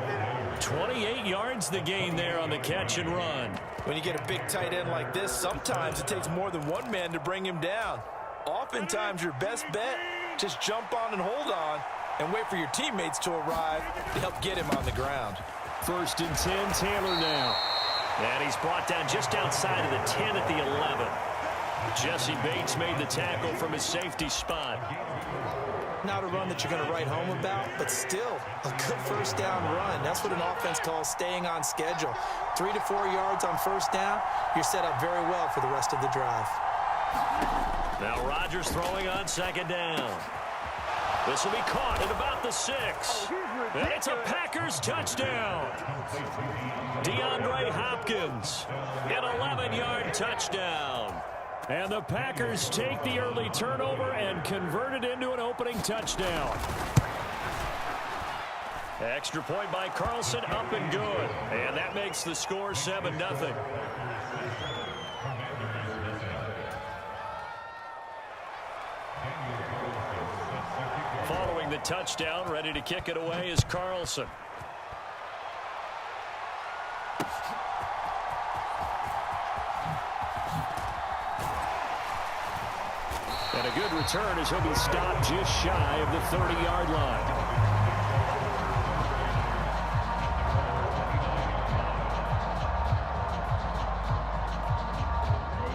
28 yards the gain there on the catch and run. When you get a big tight end like this, sometimes it takes more than one man to bring him down. Oftentimes your best bet, just jump on and hold on and wait for your teammates to arrive to help get him on the ground. 1st and 10, Taylor now. And he's brought down just outside of the 10 at the 11. Jesse Bates made the tackle from his safety spot. Not a run that you're going to write home about, but still a good 1st down run. That's what an offense calls staying on schedule. 3 to 4 yards on 1st down, you're set up very well for the rest of the drive. Now Rodgers throwing on 2nd down. This will be caught at about the 6. And it's a Packers touchdown. DeAndre Hopkins, an 11-yard touchdown. And the Packers take the early turnover and convert it into an opening touchdown. Extra point by Carlson, up and good. And that makes the score 7-0. Following the touchdown, ready to kick it away is Carlson. And a good return as he'll be stopped just shy of the 30-yard line.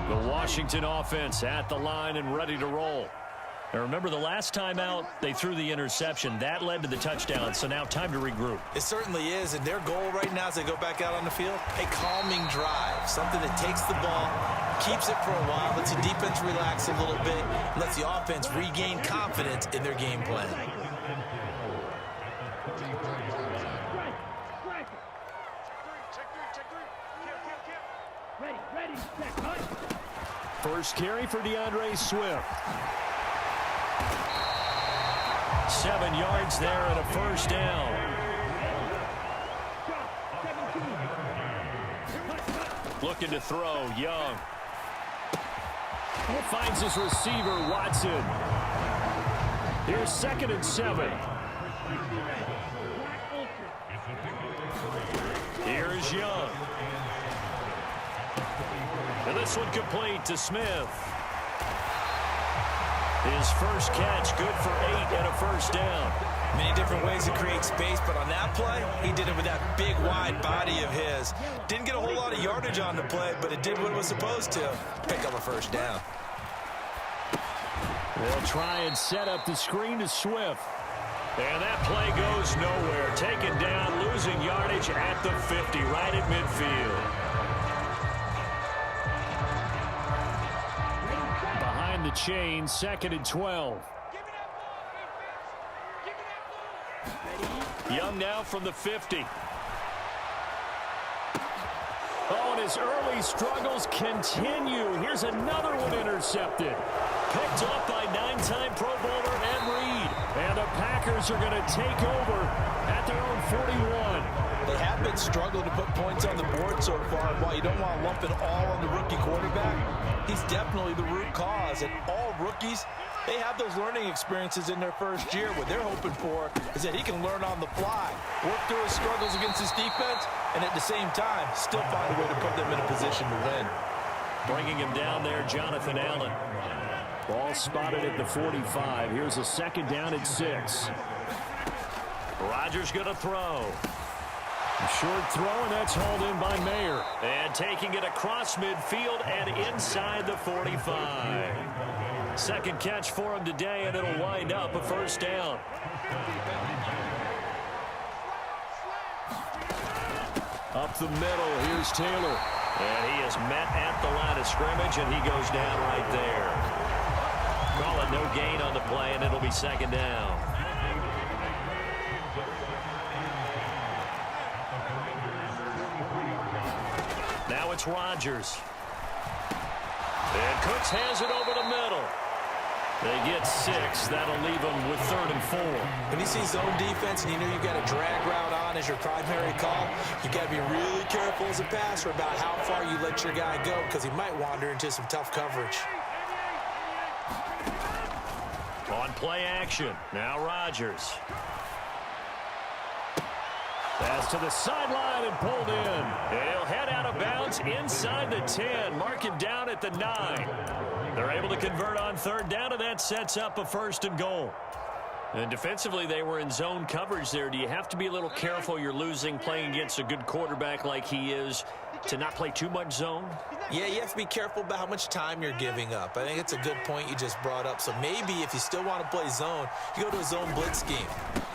The Washington offense at the line and ready to roll. Now remember, the last time out, they threw the interception. That led to the touchdown, so now time to regroup. It certainly is, and their goal right now as they go back out on the field, a calming drive, something that takes the ball, keeps it for a while, lets the defense relax a little bit, lets the offense regain confidence in their game plan. First carry for DeAndre Swift. 7 yards there and a first down. Looking to throw, Young. Finds his receiver, Watson. Here's 2nd and 7. Here's Young. And this one complete to Smith. His first catch, good for 8 and a first down. Many different ways to create space, but on that play, he did it with that big, wide body of his. Didn't get a whole lot of yardage on the play, but it did what it was supposed to. Pick up a first down. They'll try and set up the screen to Swift. And that play goes nowhere. Taken down, losing yardage at the 50, right at midfield. Behind the chain, 2nd and 12. Young now from the 50. Oh, and his early struggles continue. Here's another one intercepted. Picked off by 9-time Pro Bowler Ed Reed. And the Packers are going to take over at their own 41. They have been struggling to put points on the board so far. While you don't want to lump it all on the rookie quarterback, he's definitely the root cause. And all rookies, they have those learning experiences in their first year. What they're hoping for is that he can learn on the fly, work through his struggles against his defense, and at the same time, still find a way to put them in a position to win. Bringing him down there, Jonathan Allen. Ball spotted at the 45. Here's a 2nd down at 6. Rodgers going to throw. A short throw, and that's hauled in by Mayer. And taking it across midfield and inside the 45. 2nd catch for him today, and it'll wind up a first down. Up the middle, here's Taylor. And he is met at the line of scrimmage, and he goes down right there. Call it no gain on the play, and it'll be 2nd down. Now it's Rodgers. And Cooks has it over the middle. They get 6. That'll leave them with 3rd and 4. When you see zone defense and you know you've got a drag route on as your primary call, you've got to be really careful as a passer about how far you let your guy go because he might wander into some tough coverage. On play action, now Rodgers. Pass to the sideline and pulled in. And he'll head out of bounds inside the 10. Mark him down at the 9. They're able to convert on 3rd down, and that sets up a 1st and goal. And defensively, they were in zone coverage there. Do you have to be a little careful? You're losing playing against a good quarterback like he is to not play too much zone? Yeah, you have to be careful about how much time you're giving up. I think it's a good point you just brought up. So maybe if you still want to play zone, you go to a zone blitz scheme.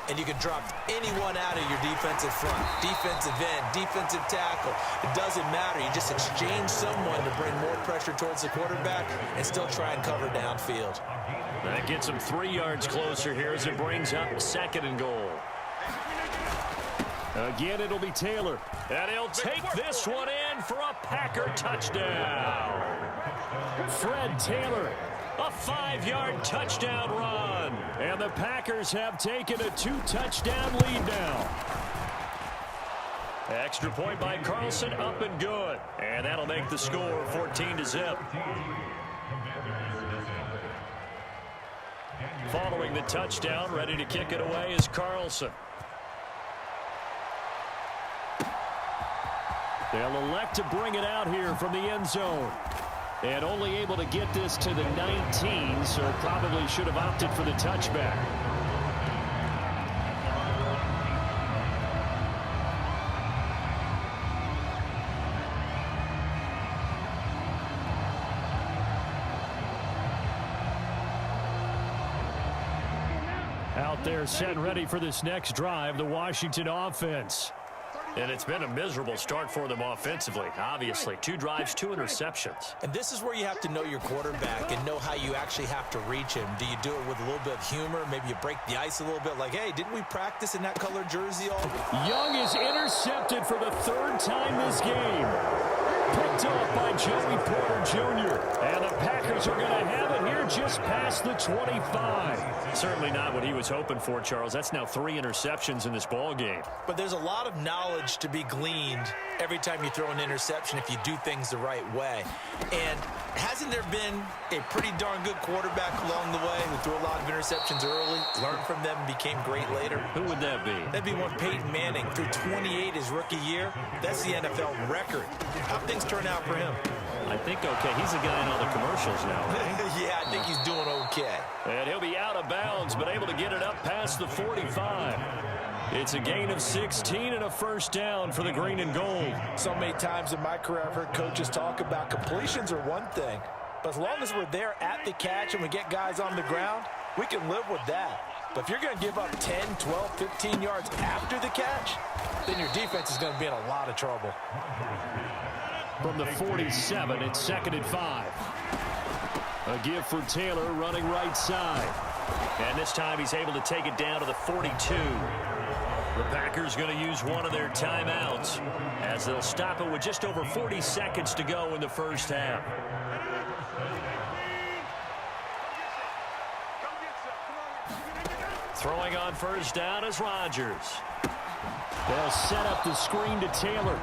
And you can drop anyone out of your defensive front, defensive end, defensive tackle. It doesn't matter. You just exchange someone to bring more pressure towards the quarterback and still try and cover downfield. That gets him 3 yards closer here as it brings up 2nd and goal. Again, it'll be Taylor. And he'll take this one in for a Packer touchdown. Fred Taylor, a 5-yard touchdown run. And the Packers have taken a 2-touchdown lead now. Extra point by Carlson, up and good. And that'll make the score 14-0. Following the touchdown, ready to kick it away is Carlson. They'll elect to bring it out here from the end zone. And only able to get this to the 19, so probably should have opted for the touchback. Out there set ready for this next drive, the Washington offense. And it's been a miserable start for them offensively, obviously. 2 drives, 2 interceptions. And this is where you have to know your quarterback and know how you actually have to reach him. Do you do it with a little bit of humor? Maybe you break the ice a little bit like, hey, didn't we practice in that colored jersey all? Young is intercepted for the 3rd time this game. Picked off by Joey Porter Jr. And the Packers are going to have it here just past the 25. Certainly not what he was hoping for, Charles. That's now 3 interceptions in this ball game. But there's a lot of knowledge to be gleaned every time you throw an interception if you do things the right way. And hasn't there been a pretty darn good quarterback along the way who threw a lot of interceptions early, learned from them, and became great later? Who would that be? That'd be one Peyton Manning. Threw 28 his rookie year. That's the NFL record. How things turn out for him? I think okay. He's the guy in all the commercials now, right? Yeah, I think he's doing okay. And he'll be out of bounds, but able to get it up past the 45. It's a gain of 16 and a first down for the green and gold. So many times in my career I've heard coaches talk about completions are one thing, but as long as we're there at the catch and we get guys on the ground, we can live with that. But if you're going to give up 10, 12, 15 yards after the catch, then your defense is going to be in a lot of trouble. From the 47, it's 2nd and 5. A give for Taylor running right side. And this time he's able to take it down to the 42. The Packers going to use one of their timeouts as they'll stop it with just over 40 seconds to go in the first half. Throwing on first down is Rodgers. They'll set up the screen to Taylor.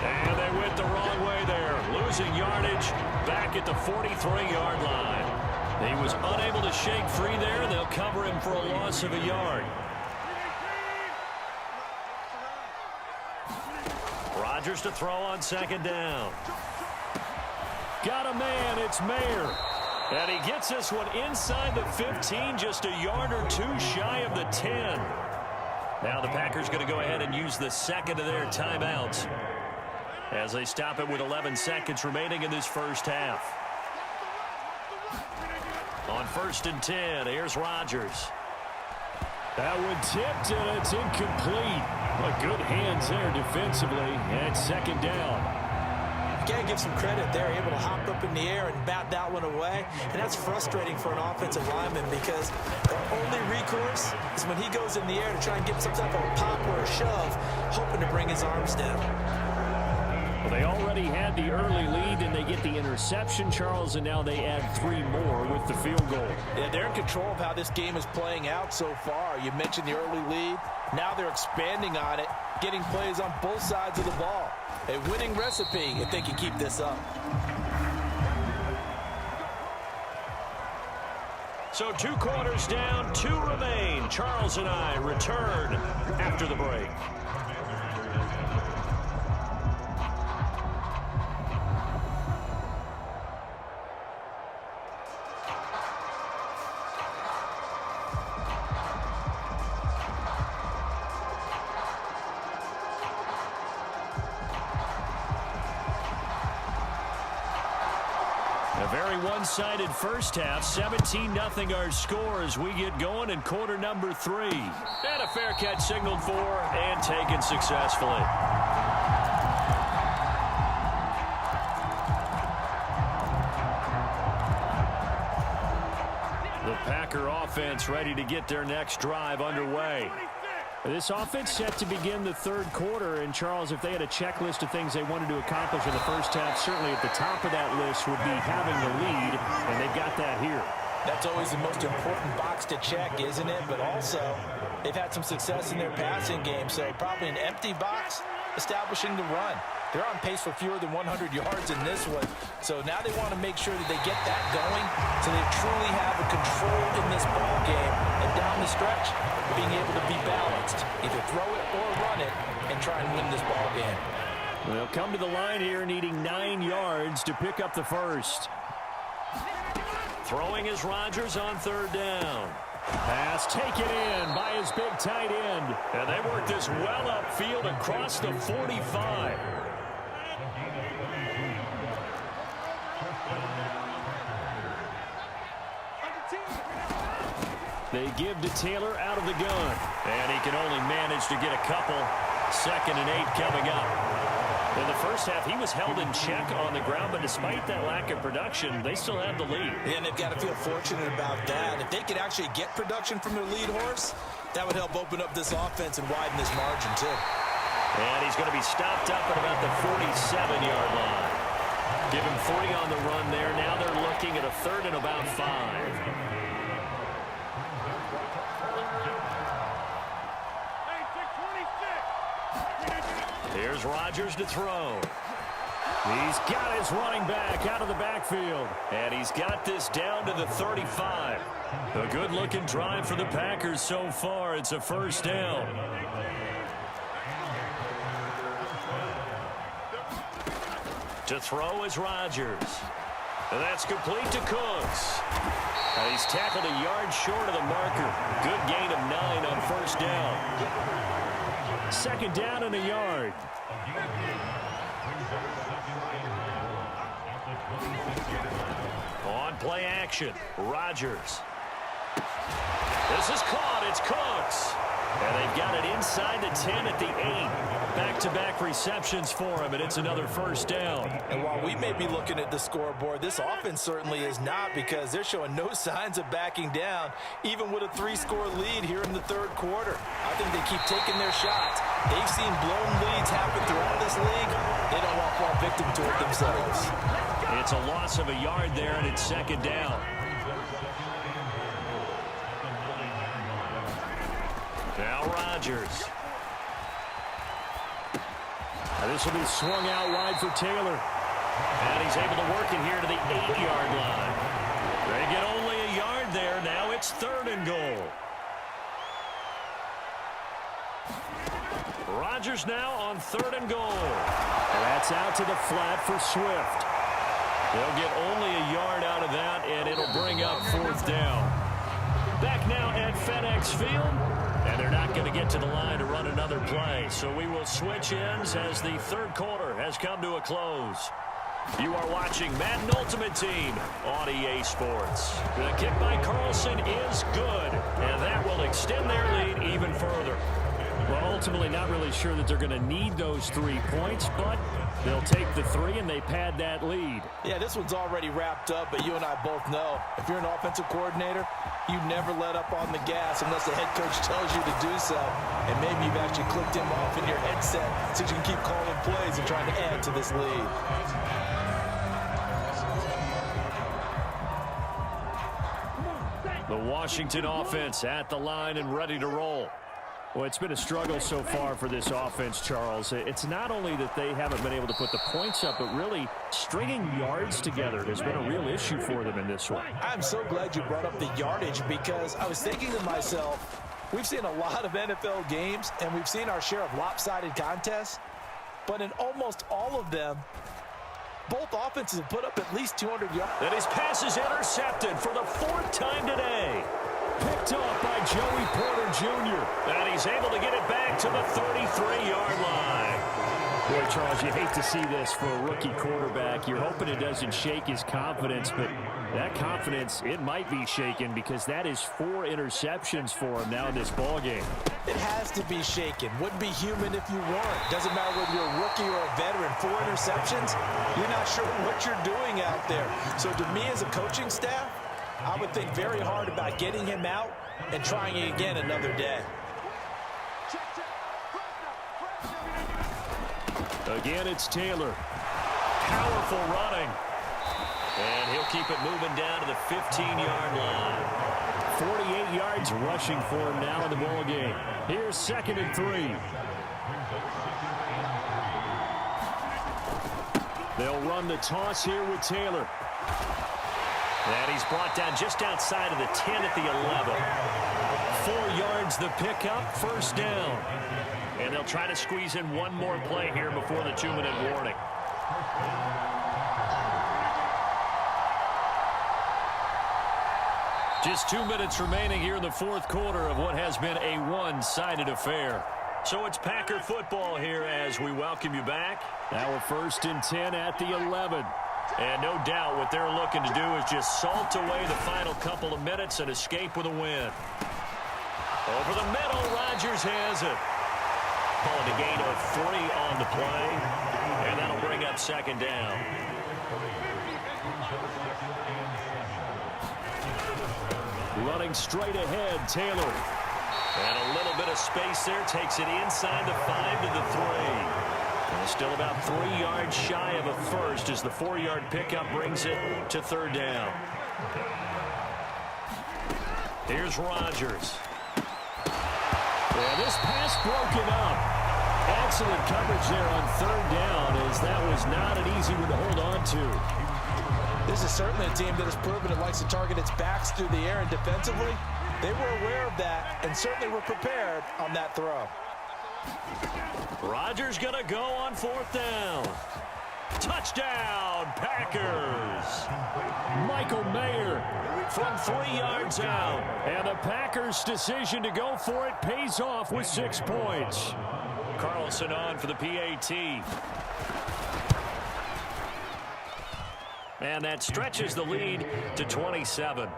And they went the wrong way there, losing yardage back at the 43-yard line. He was unable to shake free there, and they'll cover him for a loss of a yard. Rodgers to throw on 2nd down. Got a man, it's Mayer. And he gets this one inside the 15, just a yard or two shy of the 10. Now the Packers going to go ahead and use the second of their timeouts as they stop it with 11 seconds remaining in this first half. On 1st and 10, here's Rodgers. That one tipped, and it's incomplete. But good hands there defensively, and 2nd down. You gotta give some credit. They're able to hop up in the air and bat that one away, and that's frustrating for an offensive lineman because the only recourse is when he goes in the air to try and get some type of a pop or a shove, hoping to bring his arms down. Well, they already had the early lead, and they get the interception, Charles, and now they add 3 more with the field goal. Yeah, they're in control of how this game is playing out so far. You mentioned the early lead. Now they're expanding on it, getting plays on both sides of the ball. A winning recipe if they can keep this up. So 2 quarters down, 2 remain. Charles and I return after the break. A very one-sided first half. 17-0 our score as we get going in quarter number 3. And a fair catch signaled for and taken successfully. The Packer offense ready to get their next drive underway. This offense set to begin the 3rd quarter, and Charles, if they had a checklist of things they wanted to accomplish in the first half, certainly at the top of that list would be having the lead, and they've got that here. That's always the most important box to check, isn't it? But also, they've had some success in their passing game, so probably an empty box establishing the run. They're on pace for fewer than 100 yards in this one, so now they want to make sure that they get that going so they truly have a control in this ball game, and down the stretch, being able to be balanced, either throw it or run it, and try and win this ball game. They'll come to the line here needing 9 yards to pick up the first. Throwing is Rodgers on 3rd down. Pass taken in by his big tight end. And they work this well upfield across the 45. They give to Taylor out of the gun. And he can only manage to get a couple. 2nd and 8 coming up. In the first half, he was held in check on the ground, but despite that lack of production, they still have the lead. And they've got to feel fortunate about that. If they could actually get production from their lead horse, that would help open up this offense and widen this margin, too. And he's going to be stopped up at about the 47-yard line. Give him 3 on the run there. Now they're looking at a 3rd and about 5. Here's Rodgers to throw. He's got his running back out of the backfield. And he's got this down to the 35. A good-looking drive for the Packers so far. It's a 1st down. To throw is Rodgers. And that's complete to Cooks. And he's tackled a yard short of the marker. Good gain of 9 on 1st down. 2nd down and a yard. On play action, Rodgers. This is caught. It's Cooks. And they've got it inside the 10 at the 8. Back-to-back receptions for him, and it's another 1st down. And while we may be looking at the scoreboard, this offense certainly is not, because they're showing no signs of backing down, even with a 3-score lead here in the 3rd quarter. I think they keep taking their shots. They've seen blown leads happen throughout this league. They don't want to fall victim to it themselves. It's a loss of a yard there, and it's 2nd down. Now Rodgers. This will be swung out wide for Taylor. And he's able to work it here to the 8-yard line. They get only a yard there. Now it's 3rd and goal. Rodgers now on 3rd and goal. And that's out to the flat for Swift. They'll get only a yard out of that, and it'll bring up 4th down. Back now at FedEx Field. And they're not going to get to the line to run another play. So we will switch ends as the 3rd quarter has come to a close. You are watching Madden Ultimate Team on EA Sports. The kick by Carlson is good. And that will extend their lead even further. Well, ultimately not really sure that they're going to need those 3 points, but they'll take the 3 and they pad that lead. Yeah, this one's already wrapped up, but you and I both know if you're an offensive coordinator, you never let up on the gas unless the head coach tells you to do so. And maybe you've actually clicked him off in your headset so you can keep calling plays and trying to add to this lead. The Washington offense at the line and ready to roll. Well, it's been a struggle so far for this offense, Charles. It's not only that they haven't been able to put the points up, but really stringing yards together has been a real issue for them in this one. I'm so glad you brought up the yardage, because I was thinking to myself, we've seen a lot of NFL games, and we've seen our share of lopsided contests, but in almost all of them, both offenses have put up at least 200 yards. And his pass is intercepted for the 4th time today. Picked off by Joey Porter Jr. And he's able to get it back to the 33-yard line. Boy, Charles, you hate to see this for a rookie quarterback. You're hoping it doesn't shake his confidence, but that confidence, it might be shaken, because that is 4 interceptions for him now in this ballgame. It has to be shaken. Wouldn't be human if you weren't. Doesn't matter whether you're a rookie or a veteran. 4 interceptions, you're not sure what you're doing out there. So to me as a coaching staff, I would think very hard about getting him out and trying it again another day. Again, it's Taylor. Powerful running. And he'll keep it moving down to the 15-yard line. 48 yards rushing for him now in the ball game. Here's 2nd and 3. They'll run the toss here with Taylor. And he's brought down just outside of the 10 at the 11. 4 yards the pickup, 1st down. And they'll try to squeeze in one more play here before the 2-minute warning. Just 2 minutes remaining here in the 4th quarter of what has been a one-sided affair. So it's Packer football here as we welcome you back. Now a 1st and 10 at the 11. And no doubt what they're looking to do is just salt away the final couple of minutes and escape with a win. Over the middle, Rodgers has it. Calling a gain of 3 on the play. And that'll bring up 2nd down. Running straight ahead, Taylor. And a little bit of space there. Takes it inside the 5 to the 3. And still about 3 yards shy of a first as the 4-yard pickup brings it to 3rd down. Here's Rodgers. Yeah, this pass broken up. Excellent coverage there on 3rd down, as that was not an easy one to hold on to. This is certainly a team that has proven it likes to target its backs through the air, and defensively, they were aware of that and certainly were prepared on that throw. Rodgers going to go on 4th down. Touchdown, Packers. Michael Mayer From 3 yards out. And the Packers' decision to go for it pays off with 6 points. Carlson on for the PAT. And that stretches the lead to 27.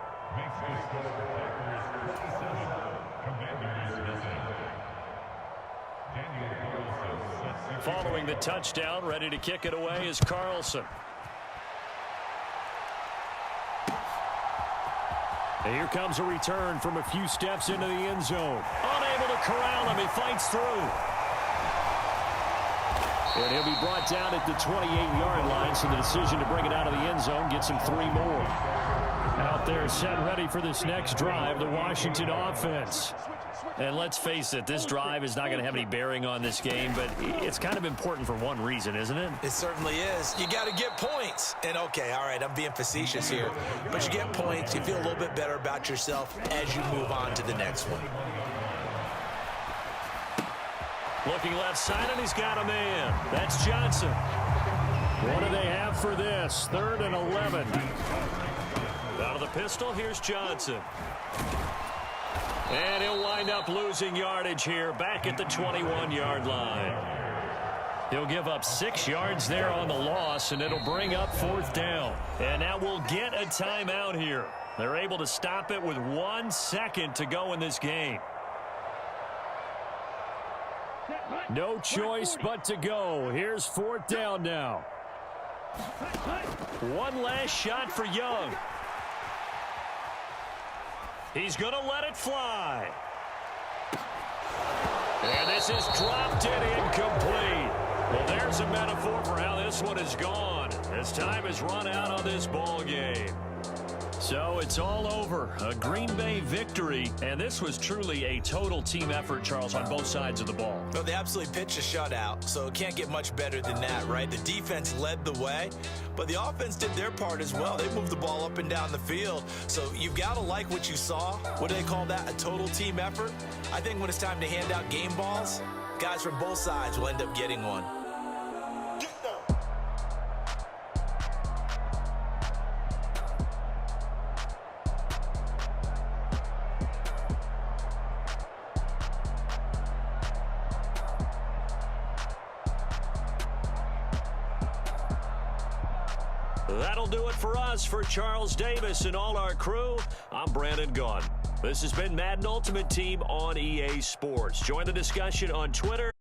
Following the touchdown, ready to kick it away is Carlson. And here comes a return from a few steps into the end zone. Unable to corral him. He fights through. And he'll be brought down at the 28-yard line, so the decision to bring it out of the end zone gets him 3 more. Out there set ready for this next drive, the Washington offense. And let's face it, this drive is not going to have any bearing on this game, but it's kind of important for one reason, isn't it? It certainly is. You got to get points. And, okay, all right, I'm being facetious here. But you get points, you feel a little bit better about yourself as you move on to the next one. Looking left side, and he's got a man. That's Johnson. What do they have for this? 3rd and 11. Out of the pistol, here's Johnson. And he'll wind up losing yardage here, back at the 21-yard line. He'll give up 6 yards there on the loss, and it'll bring up 4th down. And now we'll get a timeout here. They're able to stop it with 1 second to go in this game. No choice but to go. Here's 4th down now. One last shot for Young. He's going to let it fly. And this is dropped and incomplete. Well, there's a metaphor for how this one is gone. As time has run out on this ball game. So it's all over. A Green Bay victory. And this was truly a total team effort, Charles, on both sides of the ball. Well, they absolutely pitched a shutout, so it can't get much better than that, right? The defense led the way, but the offense did their part as well. They moved the ball up and down the field. So you've got to like what you saw. What do they call that? A total team effort? I think when it's time to hand out game balls, guys from both sides will end up getting one. That'll do it for us. For Charles Davis and all our crew, I'm Brandon Gaughan. This has been Madden Ultimate Team on EA Sports. Join the discussion on Twitter.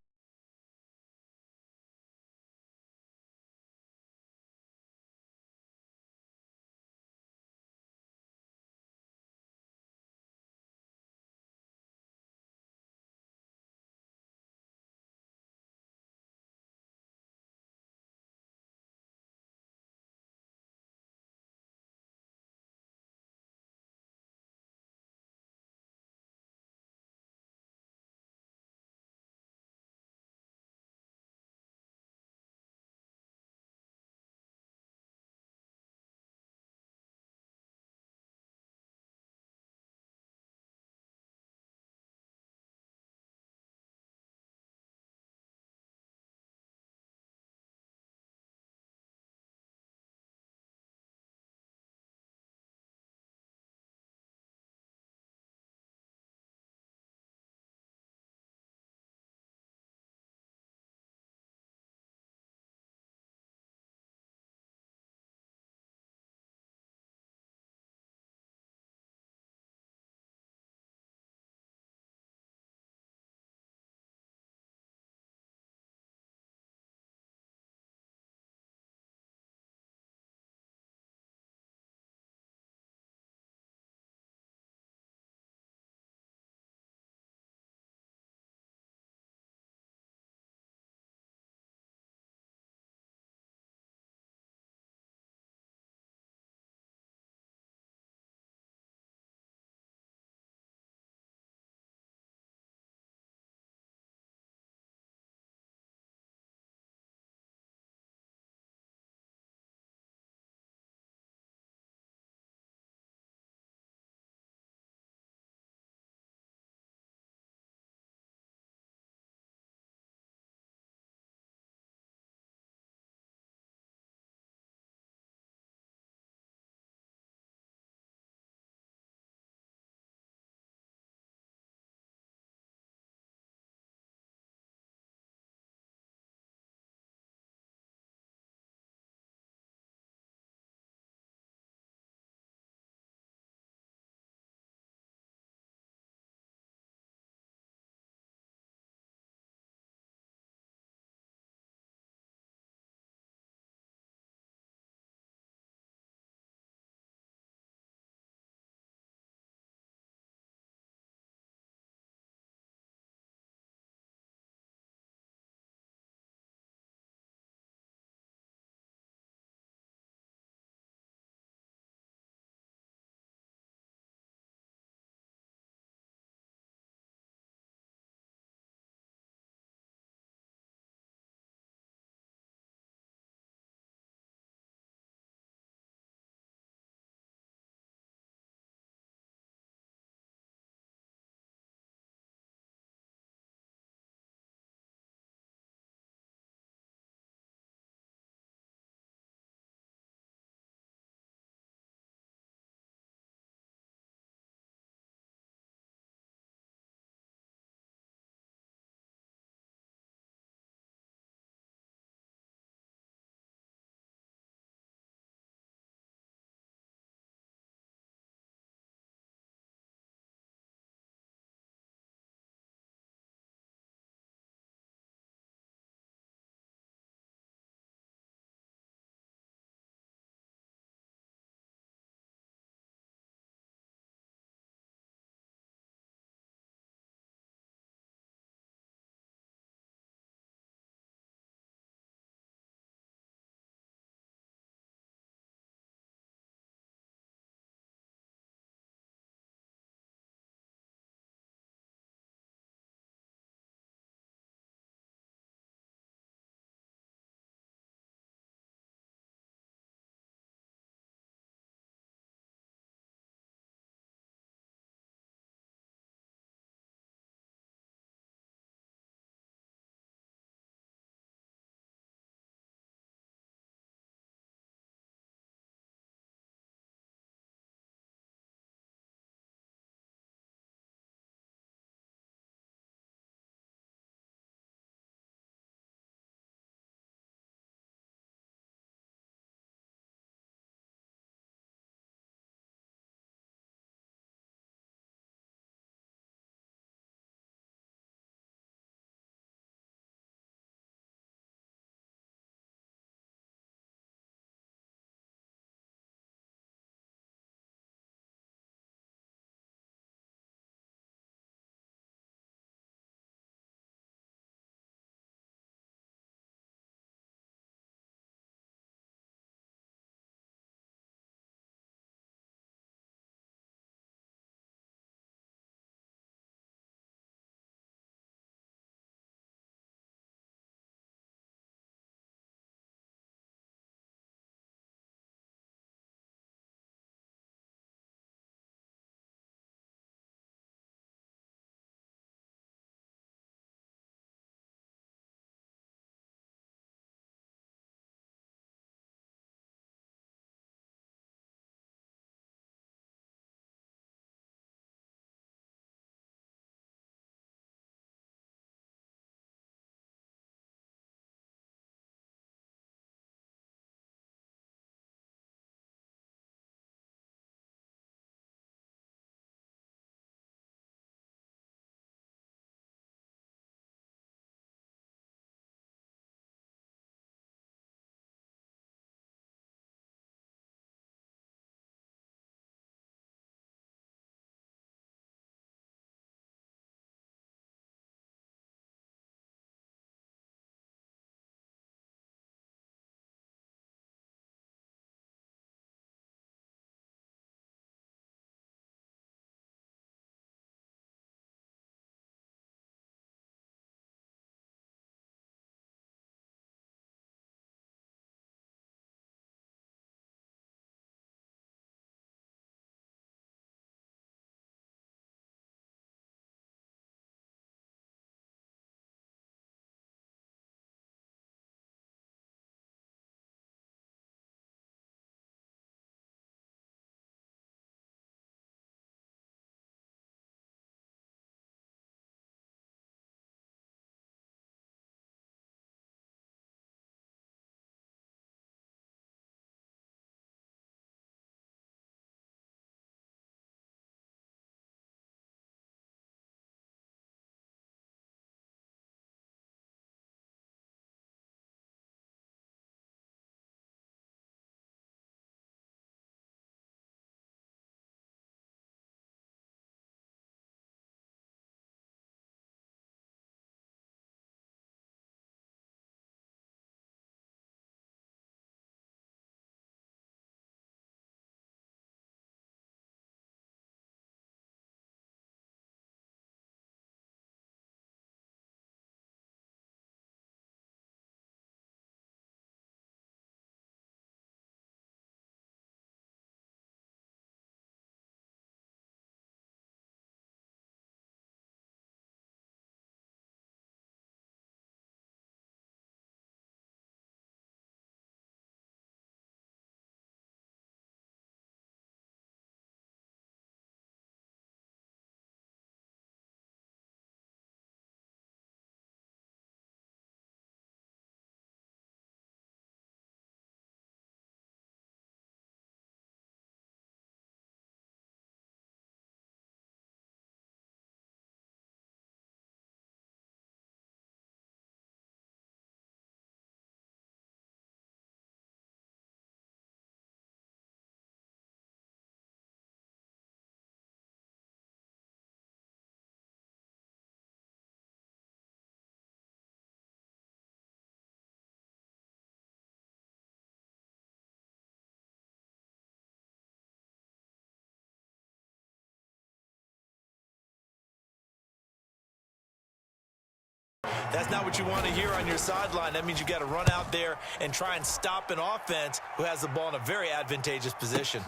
That's not what you want to hear on your sideline. That means you got to run out there and try and stop an offense who has the ball in a very advantageous position.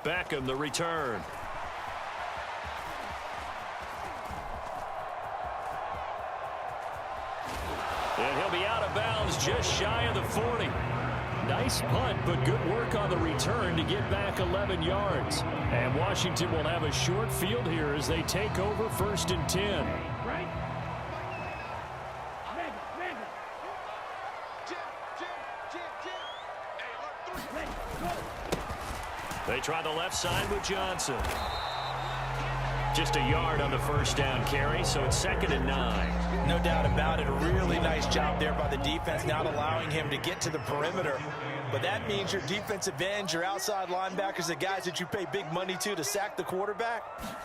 Beckham, the return. And he'll be out of bounds just shy of the 40. Nice punt, but good work on the return to get back 11 yards. And Washington will have a short field here as they take over 1st and 10. They try the left side with Johnson. Just a yard on the first down carry, so it's 2nd and 9. No doubt about it. A really nice job there by the defense, not allowing him to get to the perimeter. But that means your defensive ends, your outside linebackers, the guys that you pay big money to sack the quarterback,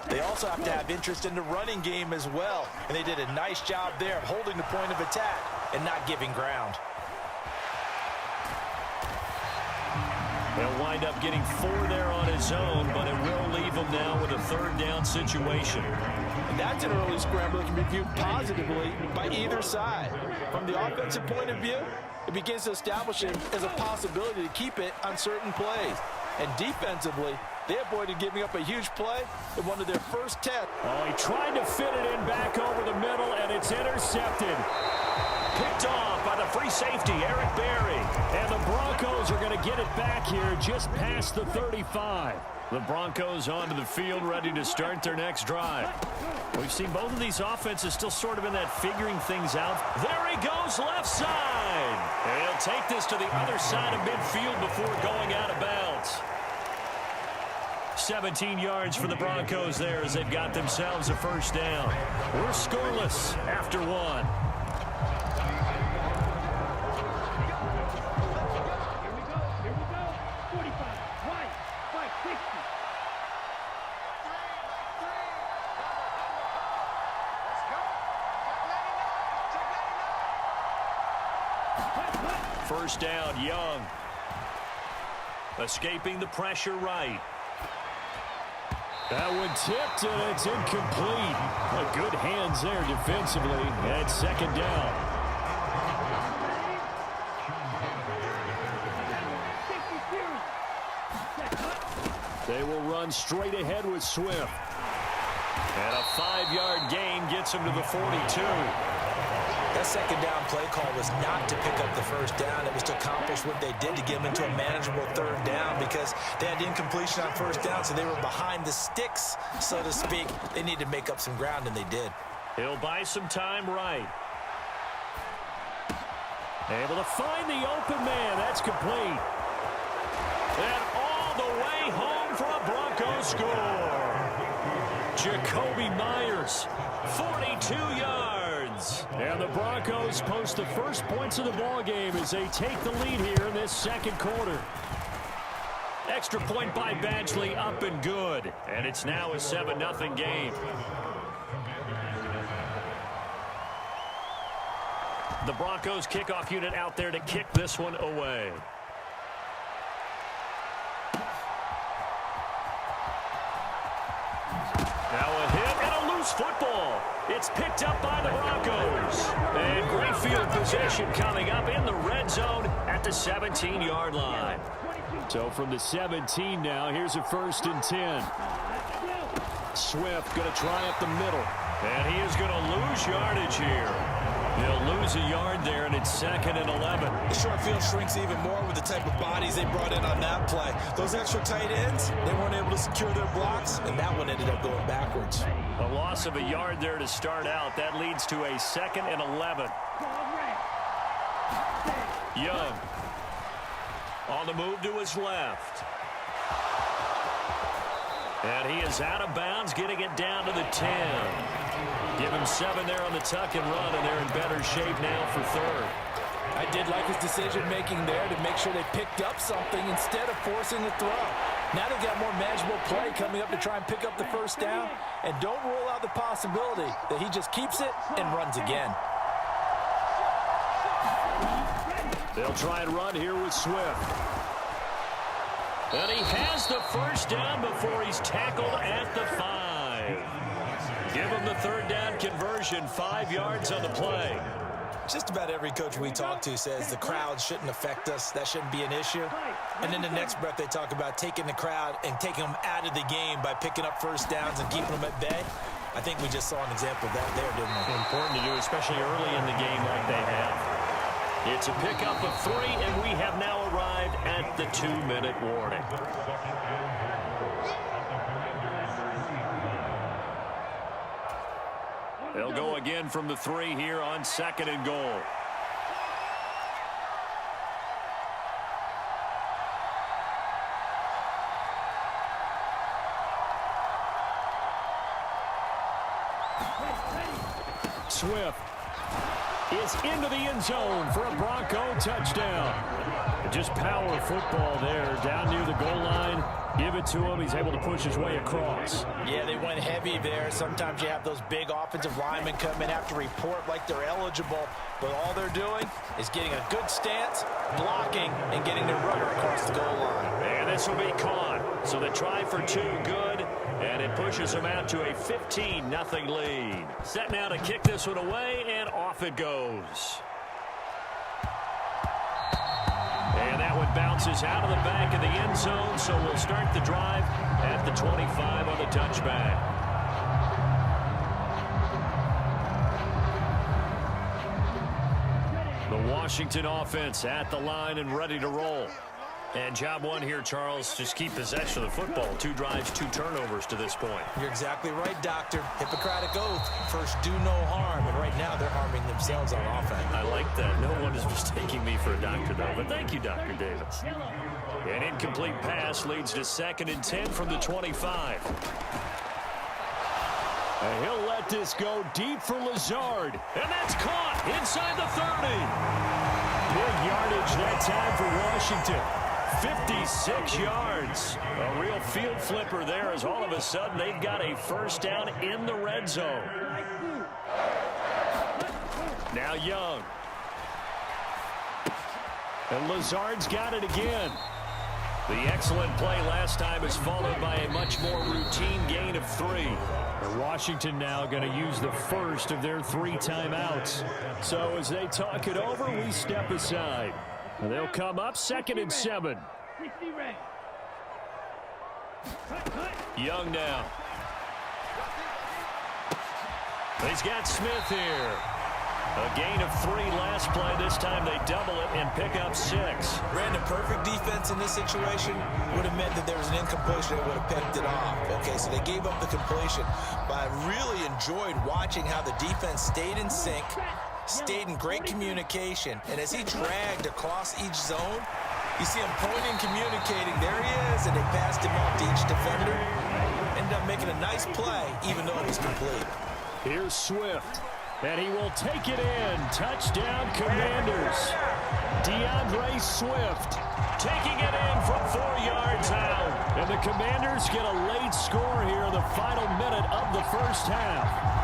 they also have to have interest in the running game as well. And they did a nice job there of holding the point of attack and not giving ground. He'll wind up getting 4 there on his own, but it will leave him now with a 3rd down situation. And that's an early scramble that can be viewed positively by either side. From the offensive point of view, it begins to establish it as a possibility to keep it on certain plays. And defensively, they avoided giving up a huge play in one of their first 10. Oh, he tried to fit it in back over the middle, and it's intercepted. Picked off by the free safety, Eric Berry. And the Broncos are going to get it back here just past the 35. The Broncos onto the field, ready to start their next drive. We've seen both of these offenses still sort of in that figuring things out. There he goes, left side. And he'll take this to the other side of midfield before going out of bounds. 17 yards for the Broncos there as they've got themselves a 1st down. We're scoreless after 1. First down, Young. Escaping the pressure right. That one tipped, and it's incomplete. Good hands there defensively. And 2nd down. They will run straight ahead with Swift. And a 5-yard gain gets him to the 42. That 2nd down play call was not to pick up the 1st down. It was to accomplish what they did to get them into a manageable 3rd down because they had incompletion on 1st down, so they were behind the sticks, so to speak. They needed to make up some ground, and they did. He'll buy some time right. Able to find the open man. That's complete. And all the way home for a Broncos score. Jacoby Myers, 42 yards. And the Broncos post the first points of the ballgame as they take the lead here in this 2nd quarter. Extra point by Badgley, up and good. And it's now a 7-0 game. The Broncos kickoff unit out there to kick this one away. Now a hit and a loose football. It's picked up by the Broncos. And great field possession coming up in the red zone at the 17-yard line. So from the 17 now, here's a 1st and 10. Swift going to try up the middle. And he is going to lose yardage here. They'll lose a yard there, and it's 2nd and 11. The short field shrinks even more with the type of bodies they brought in on that play. Those extra tight ends, they weren't able to secure their blocks, and that one ended up going backwards. A loss of a yard there to start out. That leads to a 2nd and 11. Young on the move to his left. And he is out of bounds, getting it down to the 10. Give him 7 there on the tuck and run, and they're in better shape now for 3rd. I did like his decision-making there to make sure they picked up something instead of forcing the throw. Now they've got more manageable play coming up to try and pick up the 1st down, and don't rule out the possibility that he just keeps it and runs again. They'll try and run here with Swift. And he has the 1st down before he's tackled at the 5. Give him the 3rd down conversion, 5 yards on the play. Just about every coach we talk to says the crowd shouldn't affect us. That shouldn't be an issue. And then the next breath they talk about taking the crowd and taking them out of the game by picking up first downs and keeping them at bay. I think we just saw an example of that there, didn't we? Important to do, especially early in the game like they have. It's a pickup of 3, and we have now arrived at the 2-minute warning. They'll go again from the 3 here on 2nd and goal. Swift is into the end zone for a Bronco touchdown. Just power football there down near the goal line. Give it to him. He's able to push his way across. Yeah, they went heavy there. Sometimes you have those big offensive linemen come in, have to report like they're eligible, but all they're doing is getting a good stance, blocking, and getting their runner across the goal line. And this will be caught. So the try for 2, good, and it pushes them out to a 15-0 lead. Set now to kick this one away, and off it goes. And that one bounces out of the back of the end zone, so we'll start the drive at the 25 on the touchback. The Washington offense at the line and ready to roll. And job one here, Charles, just keep possession of the football. 2 drives, 2 turnovers to this point. You're exactly right, Doctor. Hippocratic oath. First, do no harm. And right now, they're harming themselves on offense. I like that. No one is mistaking me for a doctor, though. But thank you, Dr. Davis. An incomplete pass leads to 2nd and 10 from the 25. And he'll let this go deep for Lazard. And that's caught inside the 30. Big yardage that time for Washington. 56 yards. A real field flipper there as all of a sudden they've got a first down in the red zone. Now Young. And Lazard's got it again. The excellent play last time is followed by a much more routine gain of 3. And Washington now going to use the first of their 3 timeouts. So as they talk it over, we step aside. And they'll come up 2nd and 7. Young now. He's got Smith here. A gain of 3 last play. This time they double it and pick up 6. Brandon, perfect defense in this situation would have meant that there was an incompletion that would have picked it off. Okay, so they gave up the completion. But I really enjoyed watching how the defense stayed in sync, stayed in great communication, and as he dragged across each zone, you see him pointing, communicating. There he is, and they passed him off to each defender. Ended up making a nice play, even though it was complete. Here's Swift. And he will take it in. Touchdown, Commanders. DeAndre Swift taking it in from 4 yards out. And the Commanders get a late score here in the final minute of the first half.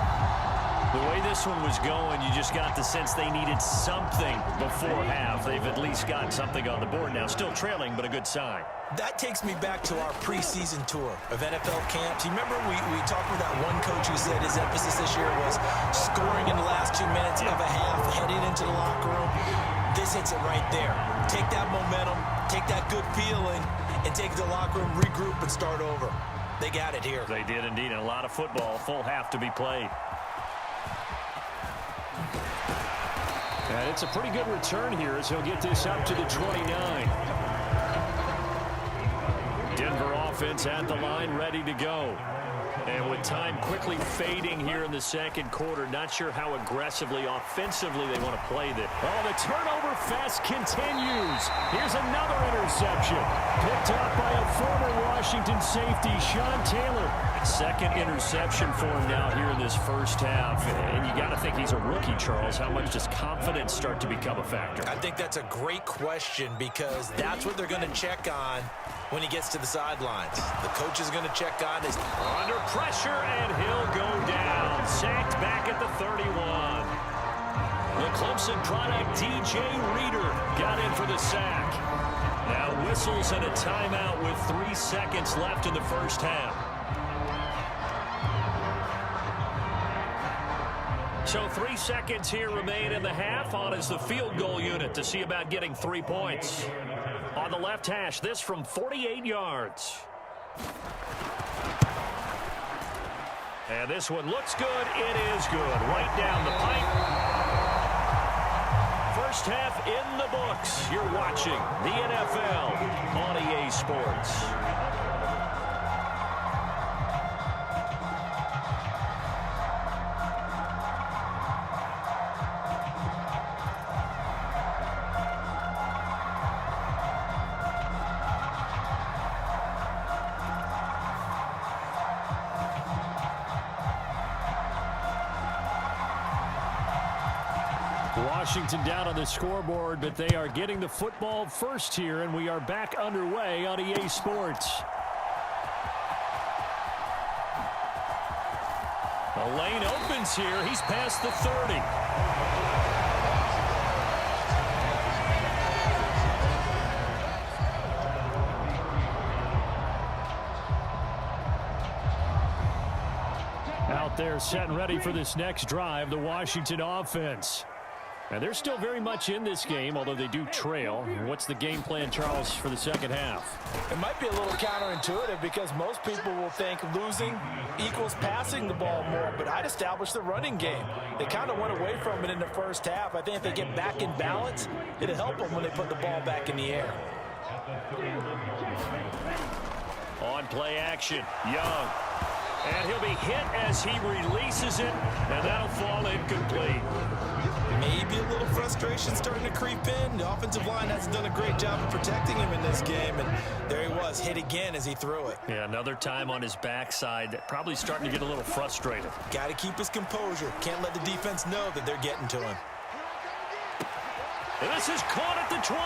The way this one was going, you just got the sense they needed something before half. They've at least got something on the board now. Still trailing, but a good sign. That takes me back to our preseason tour of NFL camps. You remember we talked with that one coach who said his emphasis this year was scoring in the last 2 minutes of a half, heading into the locker room. This hits it right there. Take that momentum, take that good feeling, and take it to the locker room, regroup, and start over. They got it here. They did indeed, and a lot of football, full half to be played. And it's a pretty good return here as he'll get this up to the 29. Denver offense at the line, ready to go. And with time quickly fading here in the second quarter, not sure how aggressively, offensively they want to play this. Oh, the turnover fest continues. Here's another interception. Picked up by a former Washington safety, Sean Taylor. Second interception for him now here in this first half. And you got to think he's a rookie, Charles. How much does confidence start to become a factor? I think that's a great question because that's what they're going to check on when he gets to the sidelines. The coach is going to check on his... Under pressure, and he'll go down. Sacked back at the 31. The Clemson product, DJ Reader, got in for the sack. Now whistles and a timeout with 3 seconds left in the first half. So 3 seconds here remain in the half. On is the field goal unit to see about getting 3 points. On the left hash, this from 48 yards. And this one looks good. It is good. Right down the pipe. First half in the books. You're watching the NFL on EA Sports. Washington down on the scoreboard, but they are getting the football first here, and we are back underway on EA Sports. The lane opens here. He's past the 30. Out there set and ready for this next drive, the Washington offense. And they're still very much in this game, although they do trail. What's the game plan, Charles, for the second half? It might be a little counterintuitive because most people will think losing equals passing the ball more, but I'd establish the running game. They kind of went away from it in the first half. I think if they get back in balance, it'll help them when they put the ball back in the air. On play action, Young. And he'll be hit as he releases it, and that'll fall incomplete. Maybe a little frustration starting to creep in. The offensive line hasn't done a great job of protecting him in this game, and there he was, hit again as he threw it. Yeah, another time on his backside, probably starting to get a little frustrated. Got to keep his composure. Can't let the defense know that they're getting to him. And this is caught at the 20.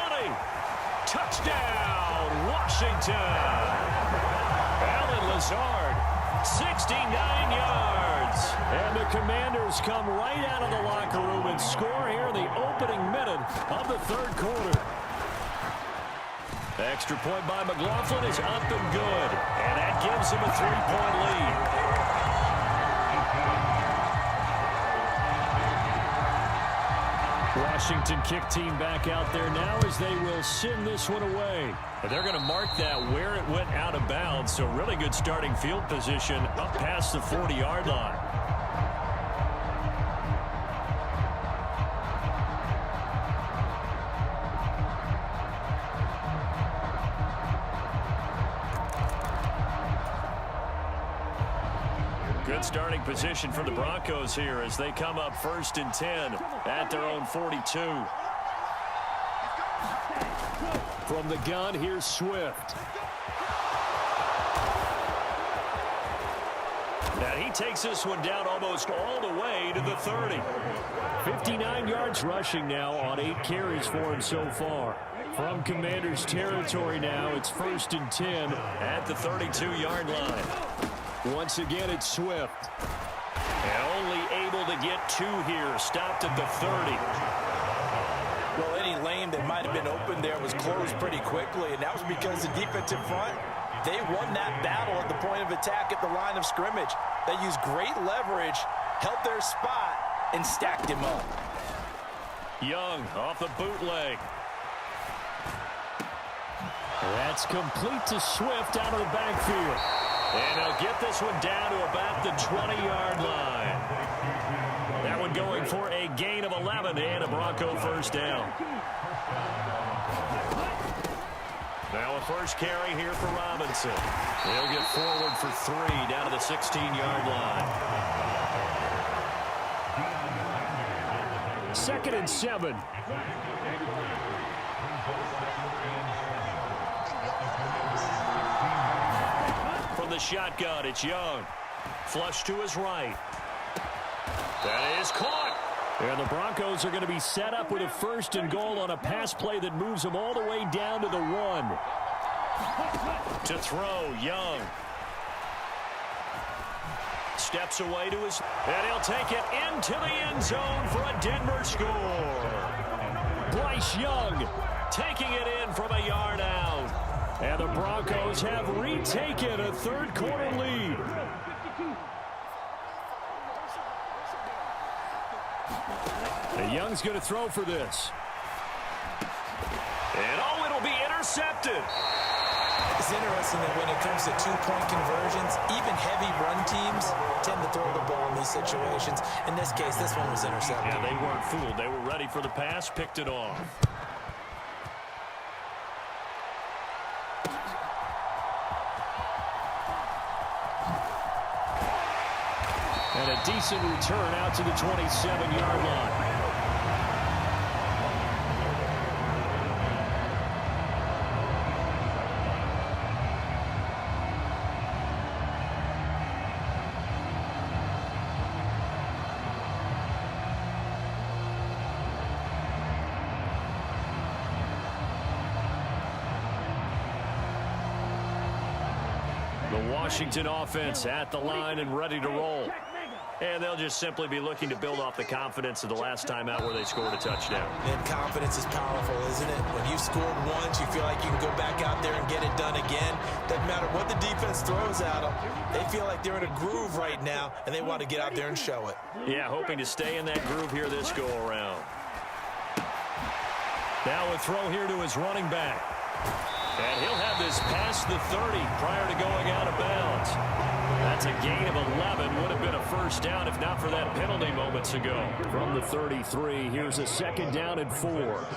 Touchdown, Washington. Alan Lazard, 69 yards. And the Commanders come right out of the locker room and score here in the opening minute of the third quarter. Extra point by McLaughlin is up and good. And that gives him a 3-point lead. Washington kick team back out there now as they will send this one away. And they're going to mark that where it went out of bounds. So really good starting field position up past the 40-yard line. Good starting position for the Broncos here as they come up 1st and 10 at their own 42. From the gun, here's Swift. And he takes this one down almost all the way to the 30. 59 yards rushing now on 8 carries for him so far. From Commanders territory now, it's 1st and 10 at the 32-yard line. Once again, it's Swift. And only able to get 2 here. Stopped at the 30. Well, any lane that might have been open there was closed pretty quickly, and that was because the defensive front, they won that battle at the point of attack at the line of scrimmage. They used great leverage, held their spot, and stacked him up. Young off the bootleg. That's complete to Swift out of the backfield. And he'll get this one down to about the 20-yard line. That one going for a gain of 11 and a Bronco first down. Now a first carry here for Robinson. He'll get forward for 3 down to the 16-yard line. 2nd and 7. From the shotgun, it's Young. Flush to his right. That is caught. And the Broncos are going to be set up with a 1st and goal on a pass play that moves them all the way down to the 1. To throw, Young. Steps away to his... And he'll take it into the end zone for a Denver score. Bryce Young taking it in from a yard out. And the Broncos have retaken a third quarter lead. Young's going to throw for this. And oh, it'll be intercepted. It's interesting that when it comes to two-point conversions, even heavy run teams tend to throw the ball in these situations. In this case, this one was intercepted. Yeah, they weren't fooled. They were ready for the pass, picked it off. And a decent return out to the 27-yard line. The Washington offense at the line and ready to roll. And they'll just simply be looking to build off the confidence of the last time out where they scored a touchdown. And confidence is powerful, isn't it? When you scored once, you feel like you can go back out there and get it done again. Doesn't matter what the defense throws at them. They feel like they're in a groove right now, and they want to get out there and show it. Yeah, hoping to stay in that groove here this go-around. Now a throw here to his running back. And he'll have this past the 30 prior to going out of bounds. That's a gain of 11. Would have been a first down if not for that penalty moments ago. From the 33, here's a second down and 4.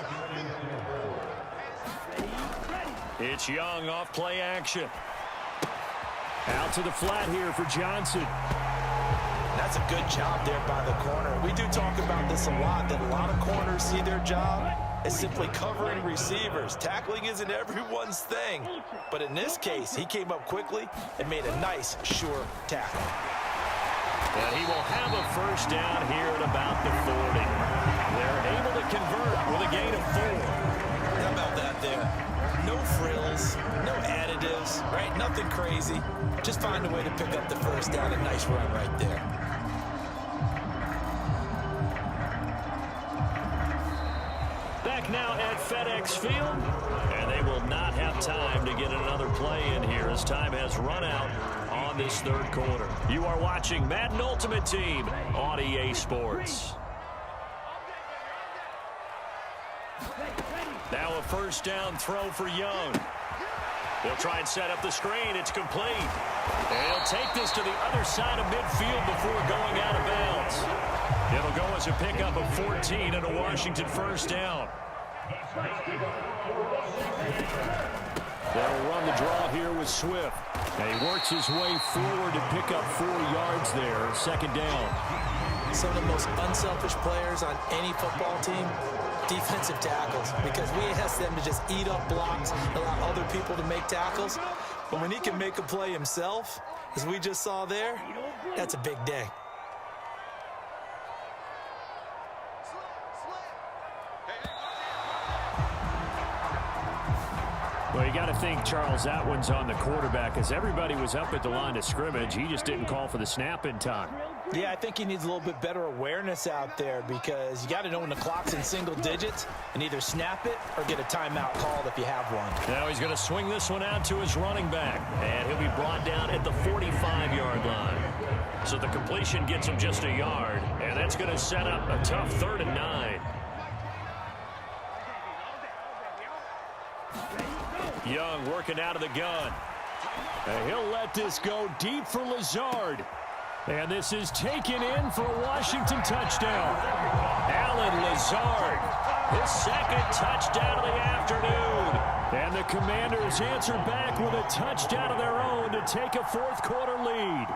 It's Young off play action. Out to the flat here for Johnson. That's a good job there by the corner. We do talk about this a lot, that a lot of corners see their job as simply covering receivers. Tackling isn't everyone's thing. But in this case, he came up quickly and made a nice, sure tackle. And he will have a first down here at about the 40. They're able to convert with a gain of 4. How about that there? No frills, no additives, right? Nothing crazy. Just find a way to pick up the first down. A nice run right there. Back now at FedEx Field, and they will not have time to get another play in here as time has run out on this third quarter. You are watching Madden Ultimate Team on EA Sports. Now a first down throw for Young. They'll try and set up the screen. It's complete. And he'll take this to the other side of midfield before going out of bounds. It'll go as a pickup of 14 and a Washington first down. They'll run the draw here with Swift. And he works his way forward to pick up 4 yards there. Second down. Some of the most unselfish players on any football team, defensive tackles, because we ask them to just eat up blocks, allow other people to make tackles. But when he can make a play himself, as we just saw there, that's a big day. Well, you got to think, Charles, that one's on the quarterback, as everybody was up at the line of scrimmage. He just didn't call for the snap in time. Yeah, I think he needs a little bit better awareness out there, because you got to know when the clock's in single digits and either snap it or get a timeout called if you have one. Now he's going to swing this one out to his running back, and he'll be brought down at the 45-yard line. So the completion gets him just a yard, and that's going to set up a tough 3rd and 9. Young working out of the gun. And he'll let this go deep for Lazard. And this is taken in for a Washington touchdown. Alan Lazard, his second touchdown of the afternoon. And the Commanders answer back with a touchdown of their own to take a fourth quarter lead.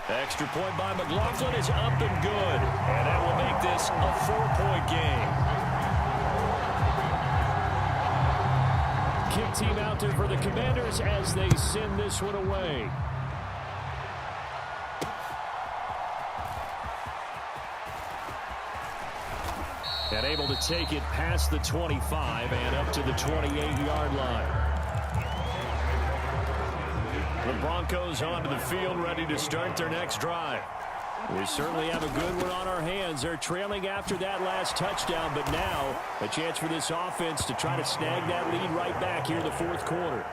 Extra point by McLaughlin is up and good. And that will make this a 4-point game. Kick team out there for the Commanders as they send this one away. And able to take it past the 25 and up to the 28-yard line. The Broncos onto the field, ready to start their next drive. We certainly have a good one on our hands. They're trailing after that last touchdown, but now a chance for this offense to try to snag that lead right back here in the fourth quarter.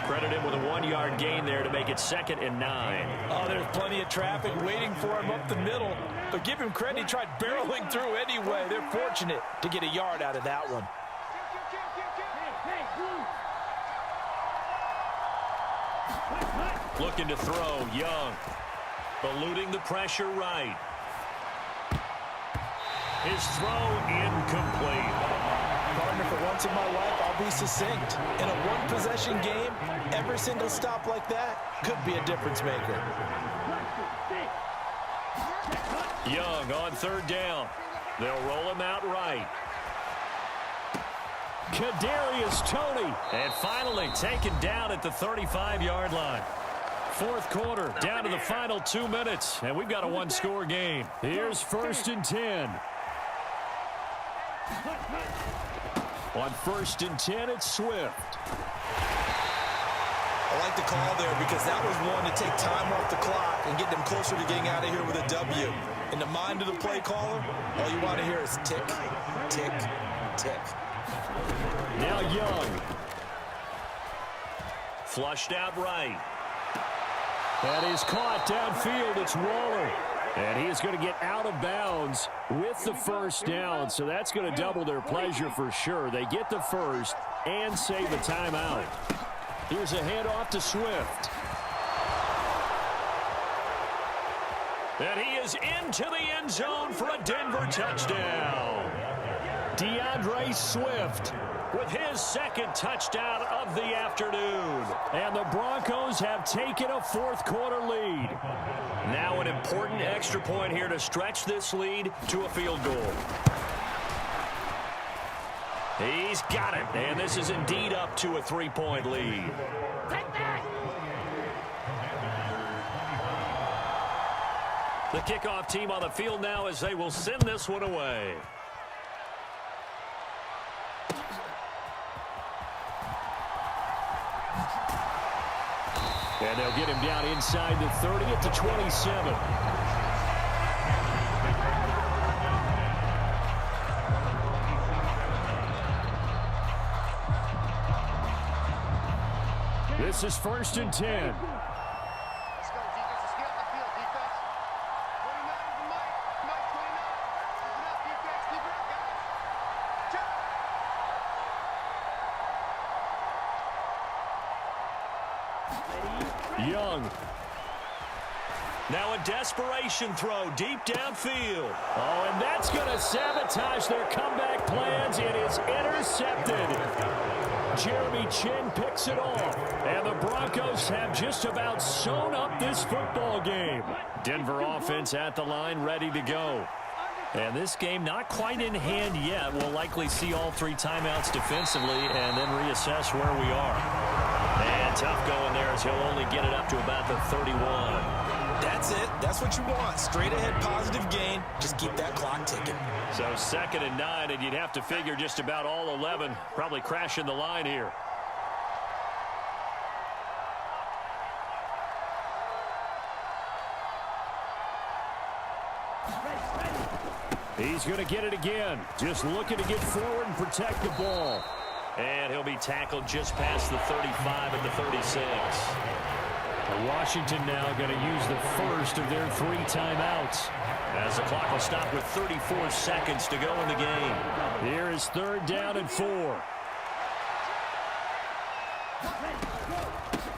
Credit him with a 1-yard gain there to make it 2nd and 9. Oh, there's plenty of traffic waiting for him up the middle. But give him credit, he tried barreling through anyway. They're fortunate to get a yard out of that one. Looking to throw, Young. Eluding the pressure right. His throw incomplete. Partner, for once in my life, I'll be succinct. In a one-possession game, every single stop like that could be a difference maker. Young on 3rd down. They'll roll him out right. Kadarius Toney. And finally taken down at the 35-yard line. 4th quarter, down to the final 2 minutes, and we've got a 1-score game. Here's 1st and 10. On 1st and 10, it's Swift. I like the call there because that was one to take time off the clock and get them closer to getting out of here with a W. In the mind of the play caller, all you want to hear is tick, tick, tick. Now Young. Flushed out right. That is caught downfield. It's Waller. And he is going to get out of bounds with the 1st down. So that's going to double their pleasure for sure. They get the 1st and save a timeout. Here's a handoff to Swift. And he is into the end zone for a Denver touchdown. DeAndre Swift with his 2nd touchdown of the afternoon. And the Broncos have taken a 4th quarter lead. Now an important extra point here to stretch this lead to a field goal. He's got it, and this is indeed up to a 3-point lead. Take that! The kickoff team on the field now as they will send this one away. And they'll get him down inside the 30 at the 27. This is 1st and 10. Let's go, defense. Let's get off the field, defense. 29 is the Mike. Mike, 29. Keep it up, defense. Keep it up, guys. Check. Young. Now a desperation throw deep downfield. Oh, and that's going to sabotage their comeback plans. It is intercepted. Jeremy Chin picks it off. And the Broncos have just about sewn up this football game. Denver offense at the line, ready to go. And this game not quite in hand yet. We'll likely see all 3 timeouts defensively and then reassess where we are. And tough going there as he'll only get it up to about the 31. That's it. That's what you want. Straight ahead positive gain. Just keep that clock ticking. So 2nd and 9, and you'd have to figure just about all 11 probably crashing the line here. He's going to get it again. Just looking to get forward and protect the ball. And he'll be tackled just past the 35 at the 36. Washington now going to use the first of their 3 timeouts. As the clock will stop with 34 seconds to go in the game. Here is 3rd down and 4.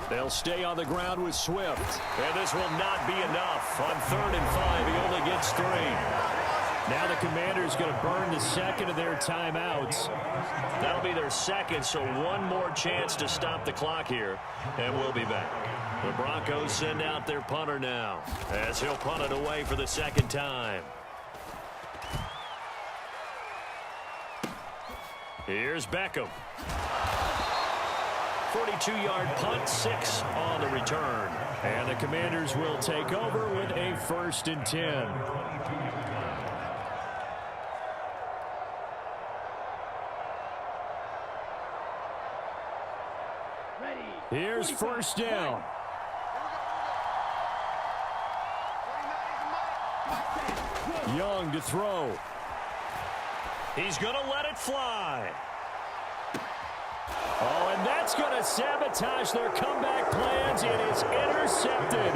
They'll stay on the ground with Swift. And this will not be enough. On 3rd and 5, he only gets 3. Now the Commanders going to burn the 2nd of their timeouts. That'll be their 2nd, so one more chance to stop the clock here. And we'll be back. The Broncos send out their punter now as he'll punt it away for the 2nd time. Here's Beckham. 42-yard punt, 6 on the return. And the Commanders will take over with a 1st and 10. Here's 1st down. Young to throw. He's going to let it fly. Oh, and that's going to sabotage their comeback plans. It is intercepted.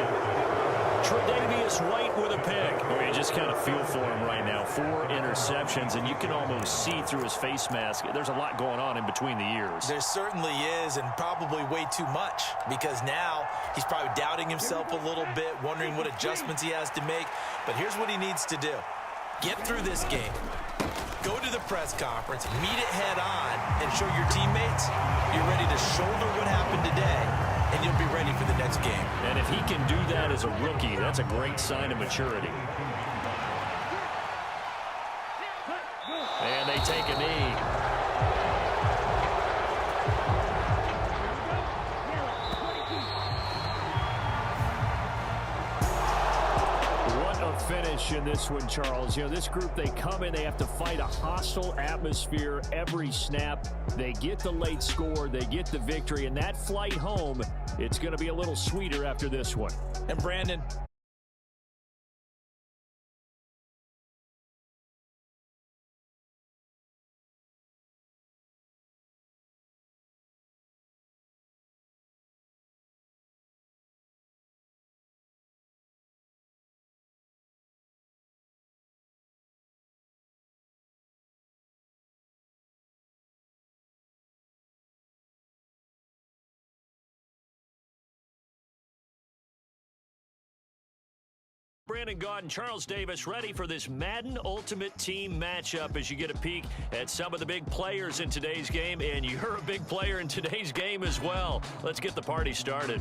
Tre'Davious White with a pick. Oh, you just kind of feel for him right now. 4 interceptions, and you can almost see through his face mask. There's a lot going on in between the ears. There certainly is, and probably way too much, because now he's probably doubting himself a little bit, wondering what adjustments he has to make. But here's what he needs to do. Get through this game. Go to the press conference, meet it head on, and show your teammates you're ready to shoulder what happened today, and you'll be ready for the next game. And if he can do that as a rookie, that's a great sign of maturity. And they take a knee. Finish in this one, Charles. You know, this group, they come in, they have to fight a hostile atmosphere every snap. They get the late score, they get the victory, and that flight home, it's going to be a little sweeter after this one. And Brandon, Brandon Gaudin, Charles Davis, ready for this Madden Ultimate Team matchup as you get a peek at some of the big players in today's game, and you're a big player in today's game as well. Let's get the party started.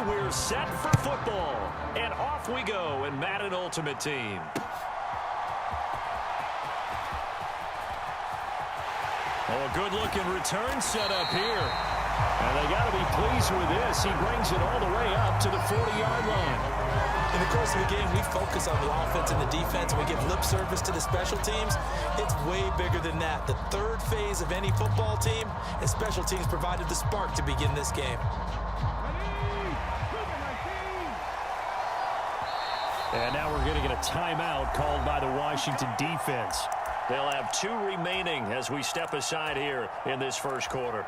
We're set for football, and off we go in Madden Ultimate Team. Oh, a good-looking return set up here. And they got to be pleased with this. He brings it all the way up to the 40-yard line. in the course of the game, we focus on the offense and the defense, and we give lip service to the special teams. It's way bigger than that. The third phase of any football team, and special teams provided the spark to begin this game. And now we're going to get a timeout called by the Washington defense. They'll have 2 remaining as we step aside here in this first quarter.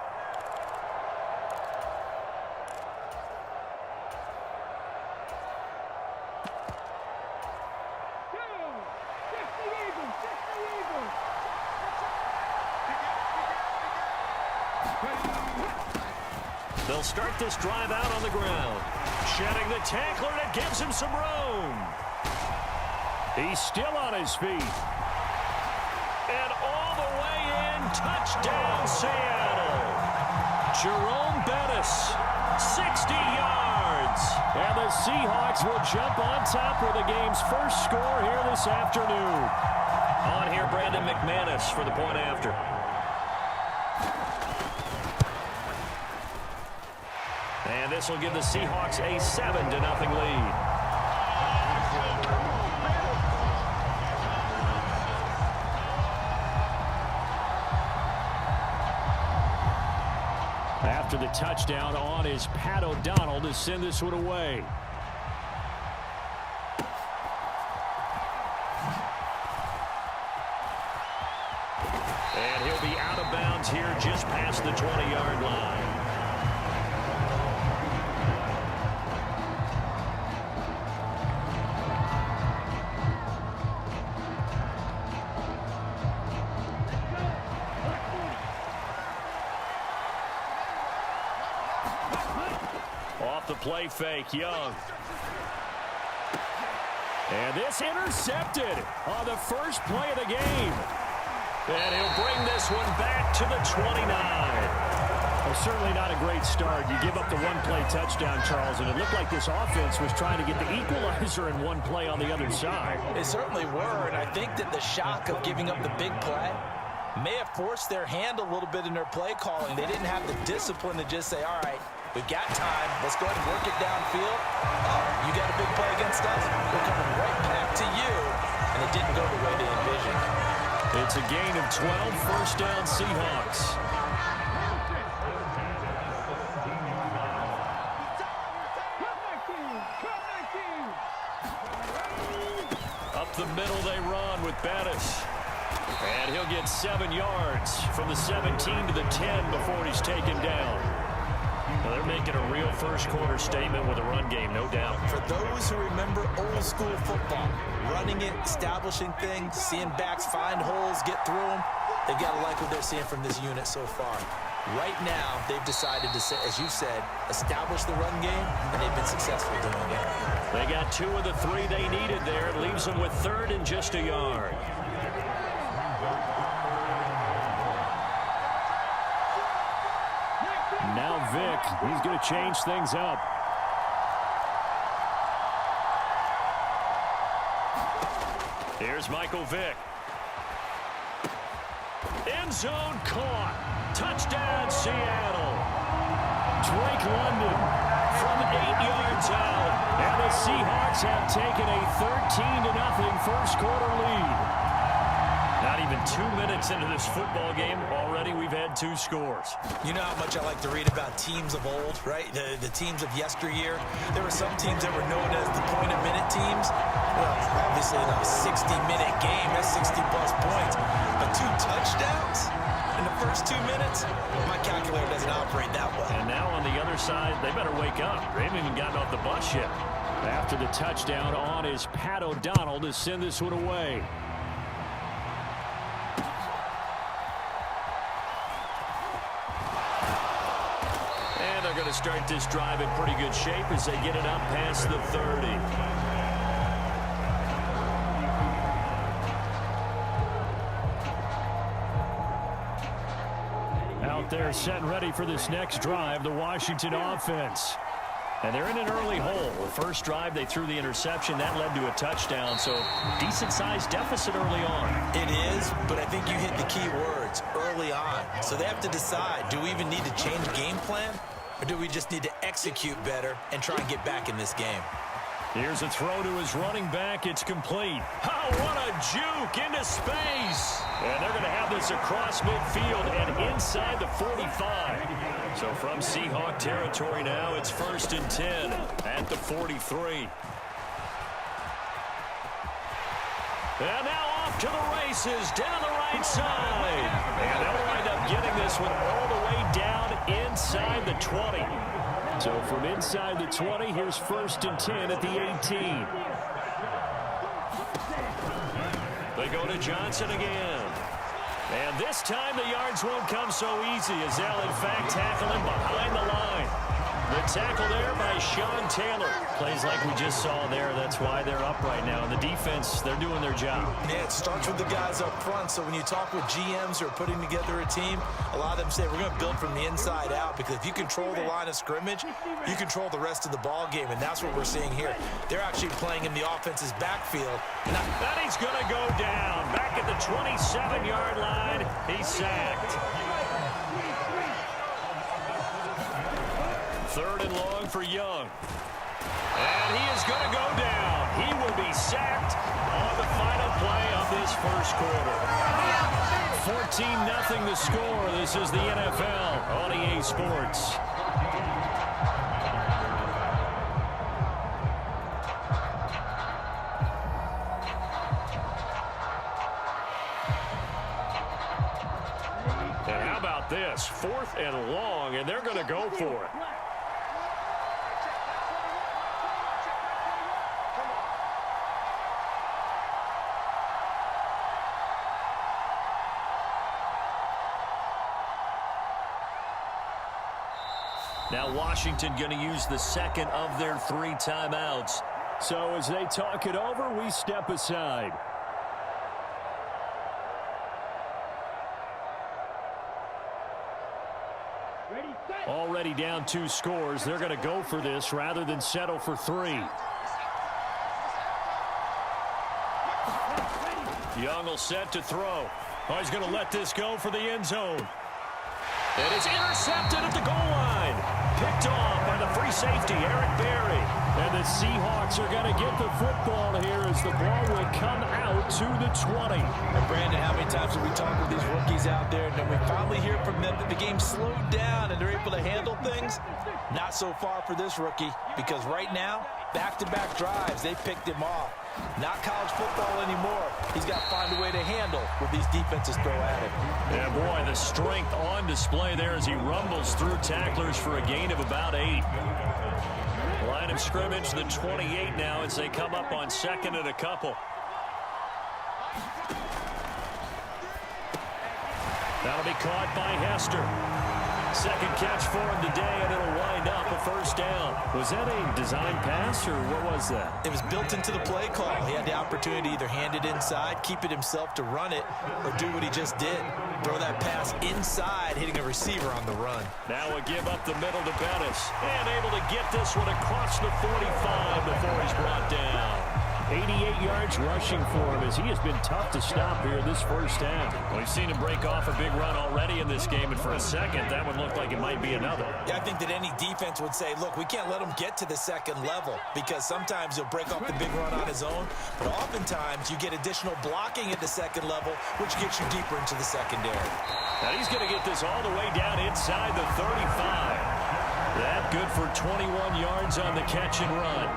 They'll start this drive out on the ground. Shedding the tackler that gives him some room. He's still on his feet. And all the way in, touchdown Seattle. Jerome Bettis, 60 yards. And the Seahawks will jump on top with the game's first score here this afternoon. On here, Brandon McManus for the point after. And this will give the Seahawks a 7-0 lead. After the touchdown, on is Pat O'Donnell to send this one away. And he'll be out of bounds here just past the 20-yard line. Off the play fake, Young. And this intercepted on the first play of the game. And he'll bring this one back to the 29. Well, certainly not a great start. You give up the one-play touchdown, Charles, and it looked like this offense was trying to get the equalizer in one play on the other side. They certainly were, and I think that the shock of giving up the big play may have forced their hand a little bit in their play calling. They didn't have the discipline to just say, all right, we've got time. Let's go ahead and work it downfield. You got a big play against us? We're coming right back to you. And it didn't go the way they envisioned. It's a gain of 12, first down Seahawks. Up the middle they run with Bettis. And he'll get 7 yards from the 17 to the 10 before he's taken down. Well, they're making a real first-quarter statement with a run game, no doubt. For those who remember old-school football, running it, establishing things, seeing backs find holes, get through them, they've got to like what they're seeing from this unit so far. Right now, they've decided to, as you said, establish the run game, and they've been successful doing it. They got 2 of the 3 they needed there. It leaves them with 3rd and just a yard. Now Vick, he's going to change things up. Here's Michael Vick. End zone caught. Touchdown, Seattle. Drake London from 8 yards out. And the Seahawks have taken a 13-0 first-quarter lead. Not even 2 minutes into this football game, already we've had 2 scores. You know how much I like to read about teams of old, right? The teams of yesteryear. There were some teams that were known as the point-a-minute teams. Well, obviously in a 60-minute game, that's 60-plus points. But 2 touchdowns in the first 2 minutes? My calculator doesn't operate that well. And now on the other side, they better wake up. They haven't even gotten off the bus yet. After the touchdown on is Pat O'Donnell to send this one away. And they're going to start this drive in pretty good shape as they get it up past the 30. Out there set and ready for this next drive, the Washington offense. And they're in an early hole. The first drive, they threw the interception. That led to a touchdown, so decent-sized deficit early on. It is, but I think you hit the key words, early on. So they have to decide, do we even need to change game plan, or do we just need to execute better and try and get back in this game? Here's a throw to his running back. It's complete. Oh, what a juke into space. And they're going to have this across midfield and inside the 45. So from Seahawk territory now, it's 1st and 10 at the 43. And now off to the races down the right side. And they'll wind up getting this one all the way down inside the 20. So from inside the 20, here's 1st and 10 at the 18. They go to Johnson again. And this time the yards won't come so easy as they'll in fact tackle him behind the line. The tackle there by Sean Taylor. Plays like we just saw there. That's why they're up right now. And the defense, they're doing their job. Yeah, it starts with the guys up front. So when you talk with GMs who are putting together a team, a lot of them say we're going to build from the inside out, because if you control the line of scrimmage, you control the rest of the ball game. And that's what we're seeing here. They're actually playing in the offense's backfield. And he's going to go down. Back at the 27-yard line, he's sacked. 3rd and long for Young. And he is going to go down. He will be sacked on the final play of this first quarter. 14-0 the score. This is the NFL on EA Sports. And how about this? 4th and long, and they're going to go for it. Now Washington going to use the 2nd of their 3 timeouts. So as they talk it over, we step aside. Already down 2 scores. They're going to go for this rather than settle for 3. Young will set to throw. Oh, he's going to let this go for the end zone. It is intercepted at the goal line. Picked off by the free safety, Eric Berry. And the Seahawks are going to get the football here as the ball will come out to the 20. And Brandon, how many times have we talked with these rookies out there, and then we finally hear from them that the game slowed down and they're able to handle things? Not so far for this rookie, because right now, back-to-back drives, they picked him off. Not college football anymore. He's got to find a way to handle what these defenses throw at him. Yeah, boy, the strength on display there as he rumbles through tacklers for a gain of about 8. Line of scrimmage, the 28 now as they come up on second and a couple. That'll be caught by Hester. Second catch for him today, and it'll wind up a first down. Was that a design pass, or what was that? It was built into the play call. He had the opportunity to either hand it inside, keep it himself to run it, or do what he just did. Throw that pass inside, hitting a receiver on the run. Now we'll give up the middle to Bettis. And able to get this one across the 45 before he's brought down. 88 yards rushing for him as he has been tough to stop here this first half. We've seen him break off a big run already in this game, and for a second, that would look like it might be another. Yeah, I think that any defense would say, look, we can't let him get to the second level, because sometimes he'll break off the big run on his own, but oftentimes you get additional blocking at the second level, which gets you deeper into the secondary. Now he's going to get this all the way down inside the 35. That good for 21 yards on the catch and run.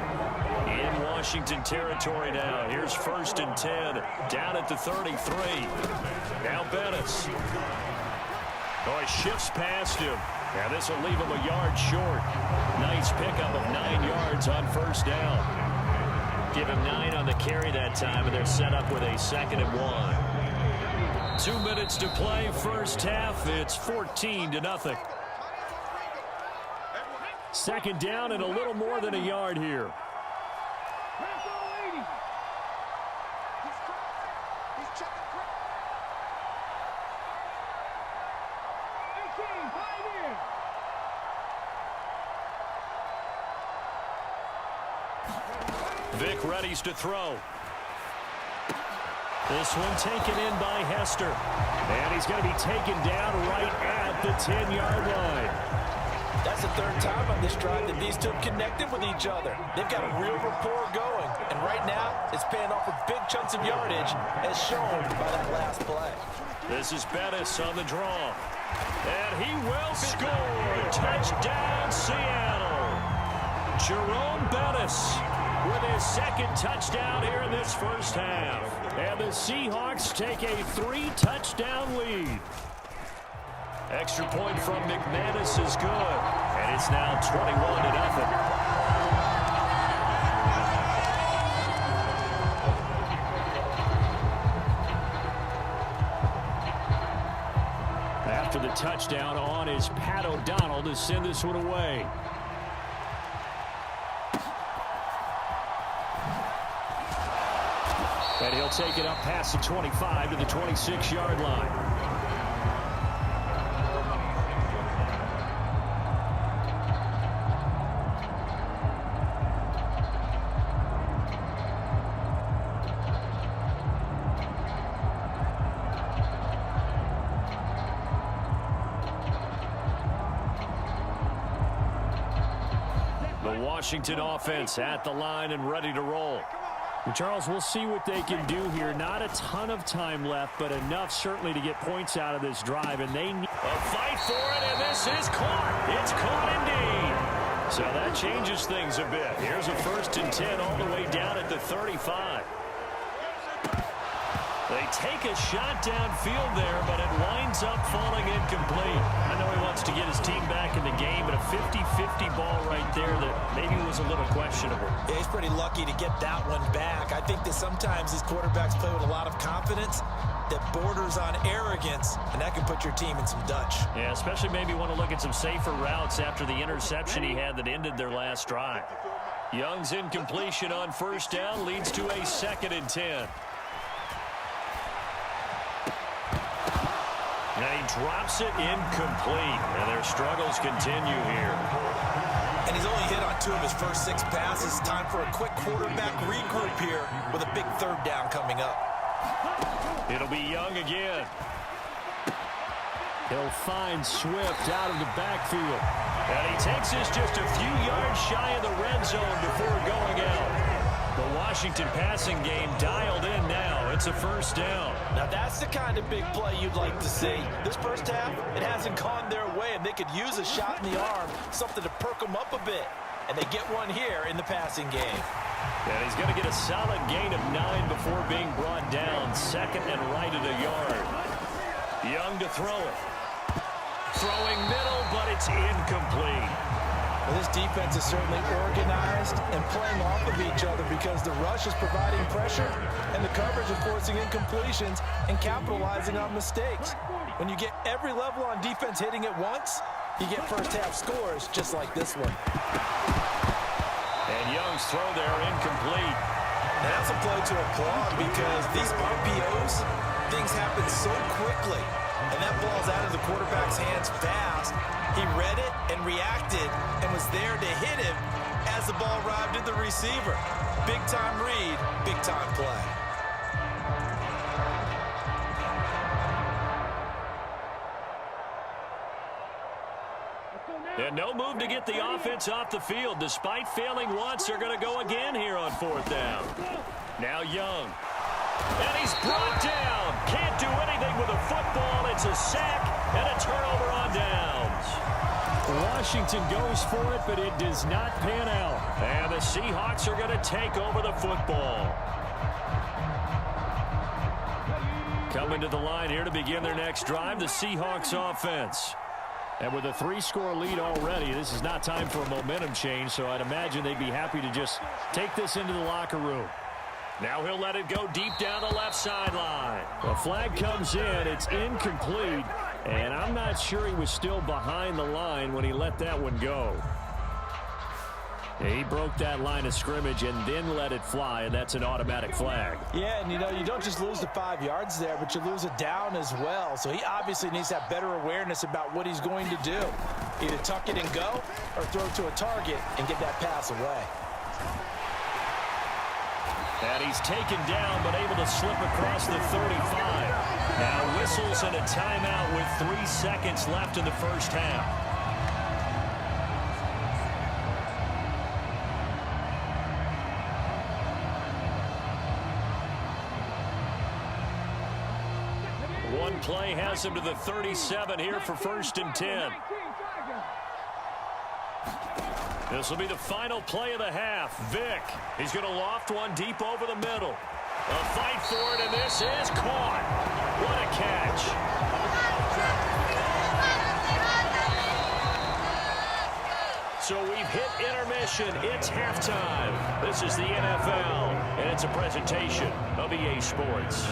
In Washington territory now. Here's 1st and 10. Down at the 33. Now Bettis. Oh, he shifts past him. Now this will leave him a yard short. Nice pickup of 9 yards on first down. Give him 9 on the carry that time, and they're set up with a 2nd and 1. 2 minutes to play. First half. It's 14-0. Second down and a little more than a yard here. Vic readies to throw. This one taken in by Hester. And he's going to be taken down right at the 10-yard line. That's the third time on this drive that these two have connected with each other. They've got a real rapport going. And right now, it's paying off with big chunks of yardage, as shown by that last play. This is Bettis on the draw. And he will score. Touchdown, Seattle. Jerome Bettis with his 2nd touchdown here in this first half. And the Seahawks take a 3-touchdown lead. Extra point from McManus is good. And it's now 21-0. After the touchdown on is Pat O'Donnell to send this one away. And he'll take it up past the 25 to the 26-yard line. The Washington offense at the line and ready to roll. Well, Charles, we'll see what they can do here. Not a ton of time left, but enough certainly to get points out of this drive. And they need a fight for it, and this is caught. It's caught indeed. So that changes things a bit. Here's a 1st and 10 all the way down at the 35. They take a shot downfield there, but it winds up falling incomplete. I know he wants to get his team back in the game, but a 50-50 ball right there that maybe was a little questionable. Yeah, he's pretty lucky to get that one back. I think that sometimes these quarterbacks play with a lot of confidence that borders on arrogance, and that can put your team in some Dutch. Yeah, especially maybe want to look at some safer routes after the interception he had that ended their last drive. Young's incompletion on first down leads to a 2nd and 10. And he drops it incomplete. And their struggles continue here. And he's only hit on 2 of his first 6 passes. Time for a quick quarterback regroup here with a big 3rd down coming up. It'll be Young again. He'll find Swift out of the backfield. And he takes us just a few yards shy of the red zone before going out. The Washington passing game dialed in now. It's a first down. Now that's the kind of big play you'd like to see. This first half, it hasn't gone their way, and they could use a shot in the arm, something to perk them up a bit. And they get one here in the passing game. And he's going to get a solid gain of 9 before being brought down. Second and right at a yard. Young to throw it. Throwing middle, but it's incomplete. Well, this defense is certainly organized and playing off of each other because the rush is providing pressure and the coverage is forcing incompletions and capitalizing on mistakes. When you get every level on defense hitting at once, you get first half scores just like this one. And Young's throw there incomplete. And that's a play to applaud because these RPOs, things happen so quickly. And that ball's out of the quarterback's hands fast. He read it and reacted and was there to hit him as the ball arrived at the receiver. Big time read, big time play. And no move to get the offense off the field. Despite failing once, they're going to go again here on fourth down. Now Young. And he's brought down. Can't do anything with a football. It's a sack and a turnover on downs. Washington goes for it, but it does not pan out. And the Seahawks are going to take over the football. Coming to the line here to begin their next drive, the Seahawks offense. And with a 3-score lead already, this is not time for a momentum change, so I'd imagine they'd be happy to just take this into the locker room. Now he'll let it go deep down the left sideline. The flag comes in. It's incomplete. And I'm not sure he was still behind the line when he let that one go. He broke that line of scrimmage and then let it fly, and that's an automatic flag. Yeah, and you don't just lose the 5 yards there, but you lose it down as well. So he obviously needs to have better awareness about what he's going to do. Either tuck it and go or throw it to a target and get that pass away. And he's taken down but able to slip across the 35. Now whistles and a timeout with 3 seconds left in the first half. One play has him to the 37 here for 1st and 10. This will be the final play of the half. Vick, he's going to loft one deep over the middle. A fight for it, and this is caught. What a catch. So we've hit intermission. It's halftime. This is the NFL, and it's a presentation of EA Sports.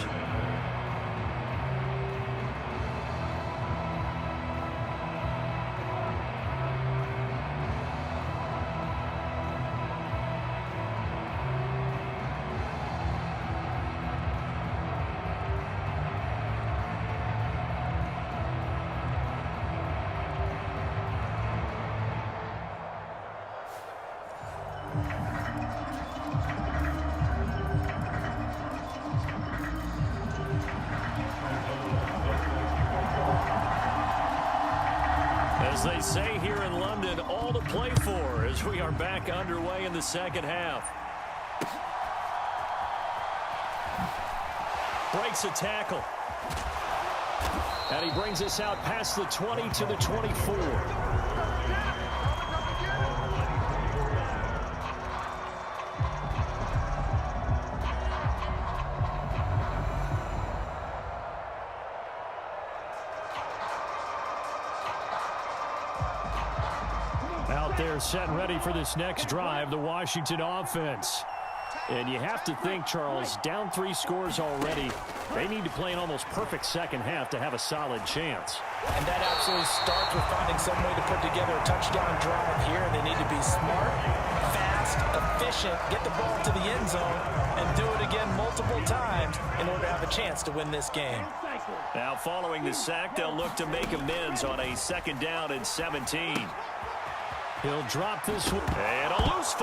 As they say here in London, all to play for as we are back underway in the second half. Breaks a tackle. And he brings us out past the 20 to the 24. They're set and ready for this next drive, the Washington offense. And you have to think, Charles, down 3 scores already. They need to play an almost perfect second half to have a solid chance. And that absolutely starts with finding some way to put together a touchdown drive here. They need to be smart, fast, efficient, get the ball to the end zone, and do it again multiple times in order to have a chance to win this game. Now following the sack, they'll look to make amends on a 2nd down and 17. He'll drop this one. And a loose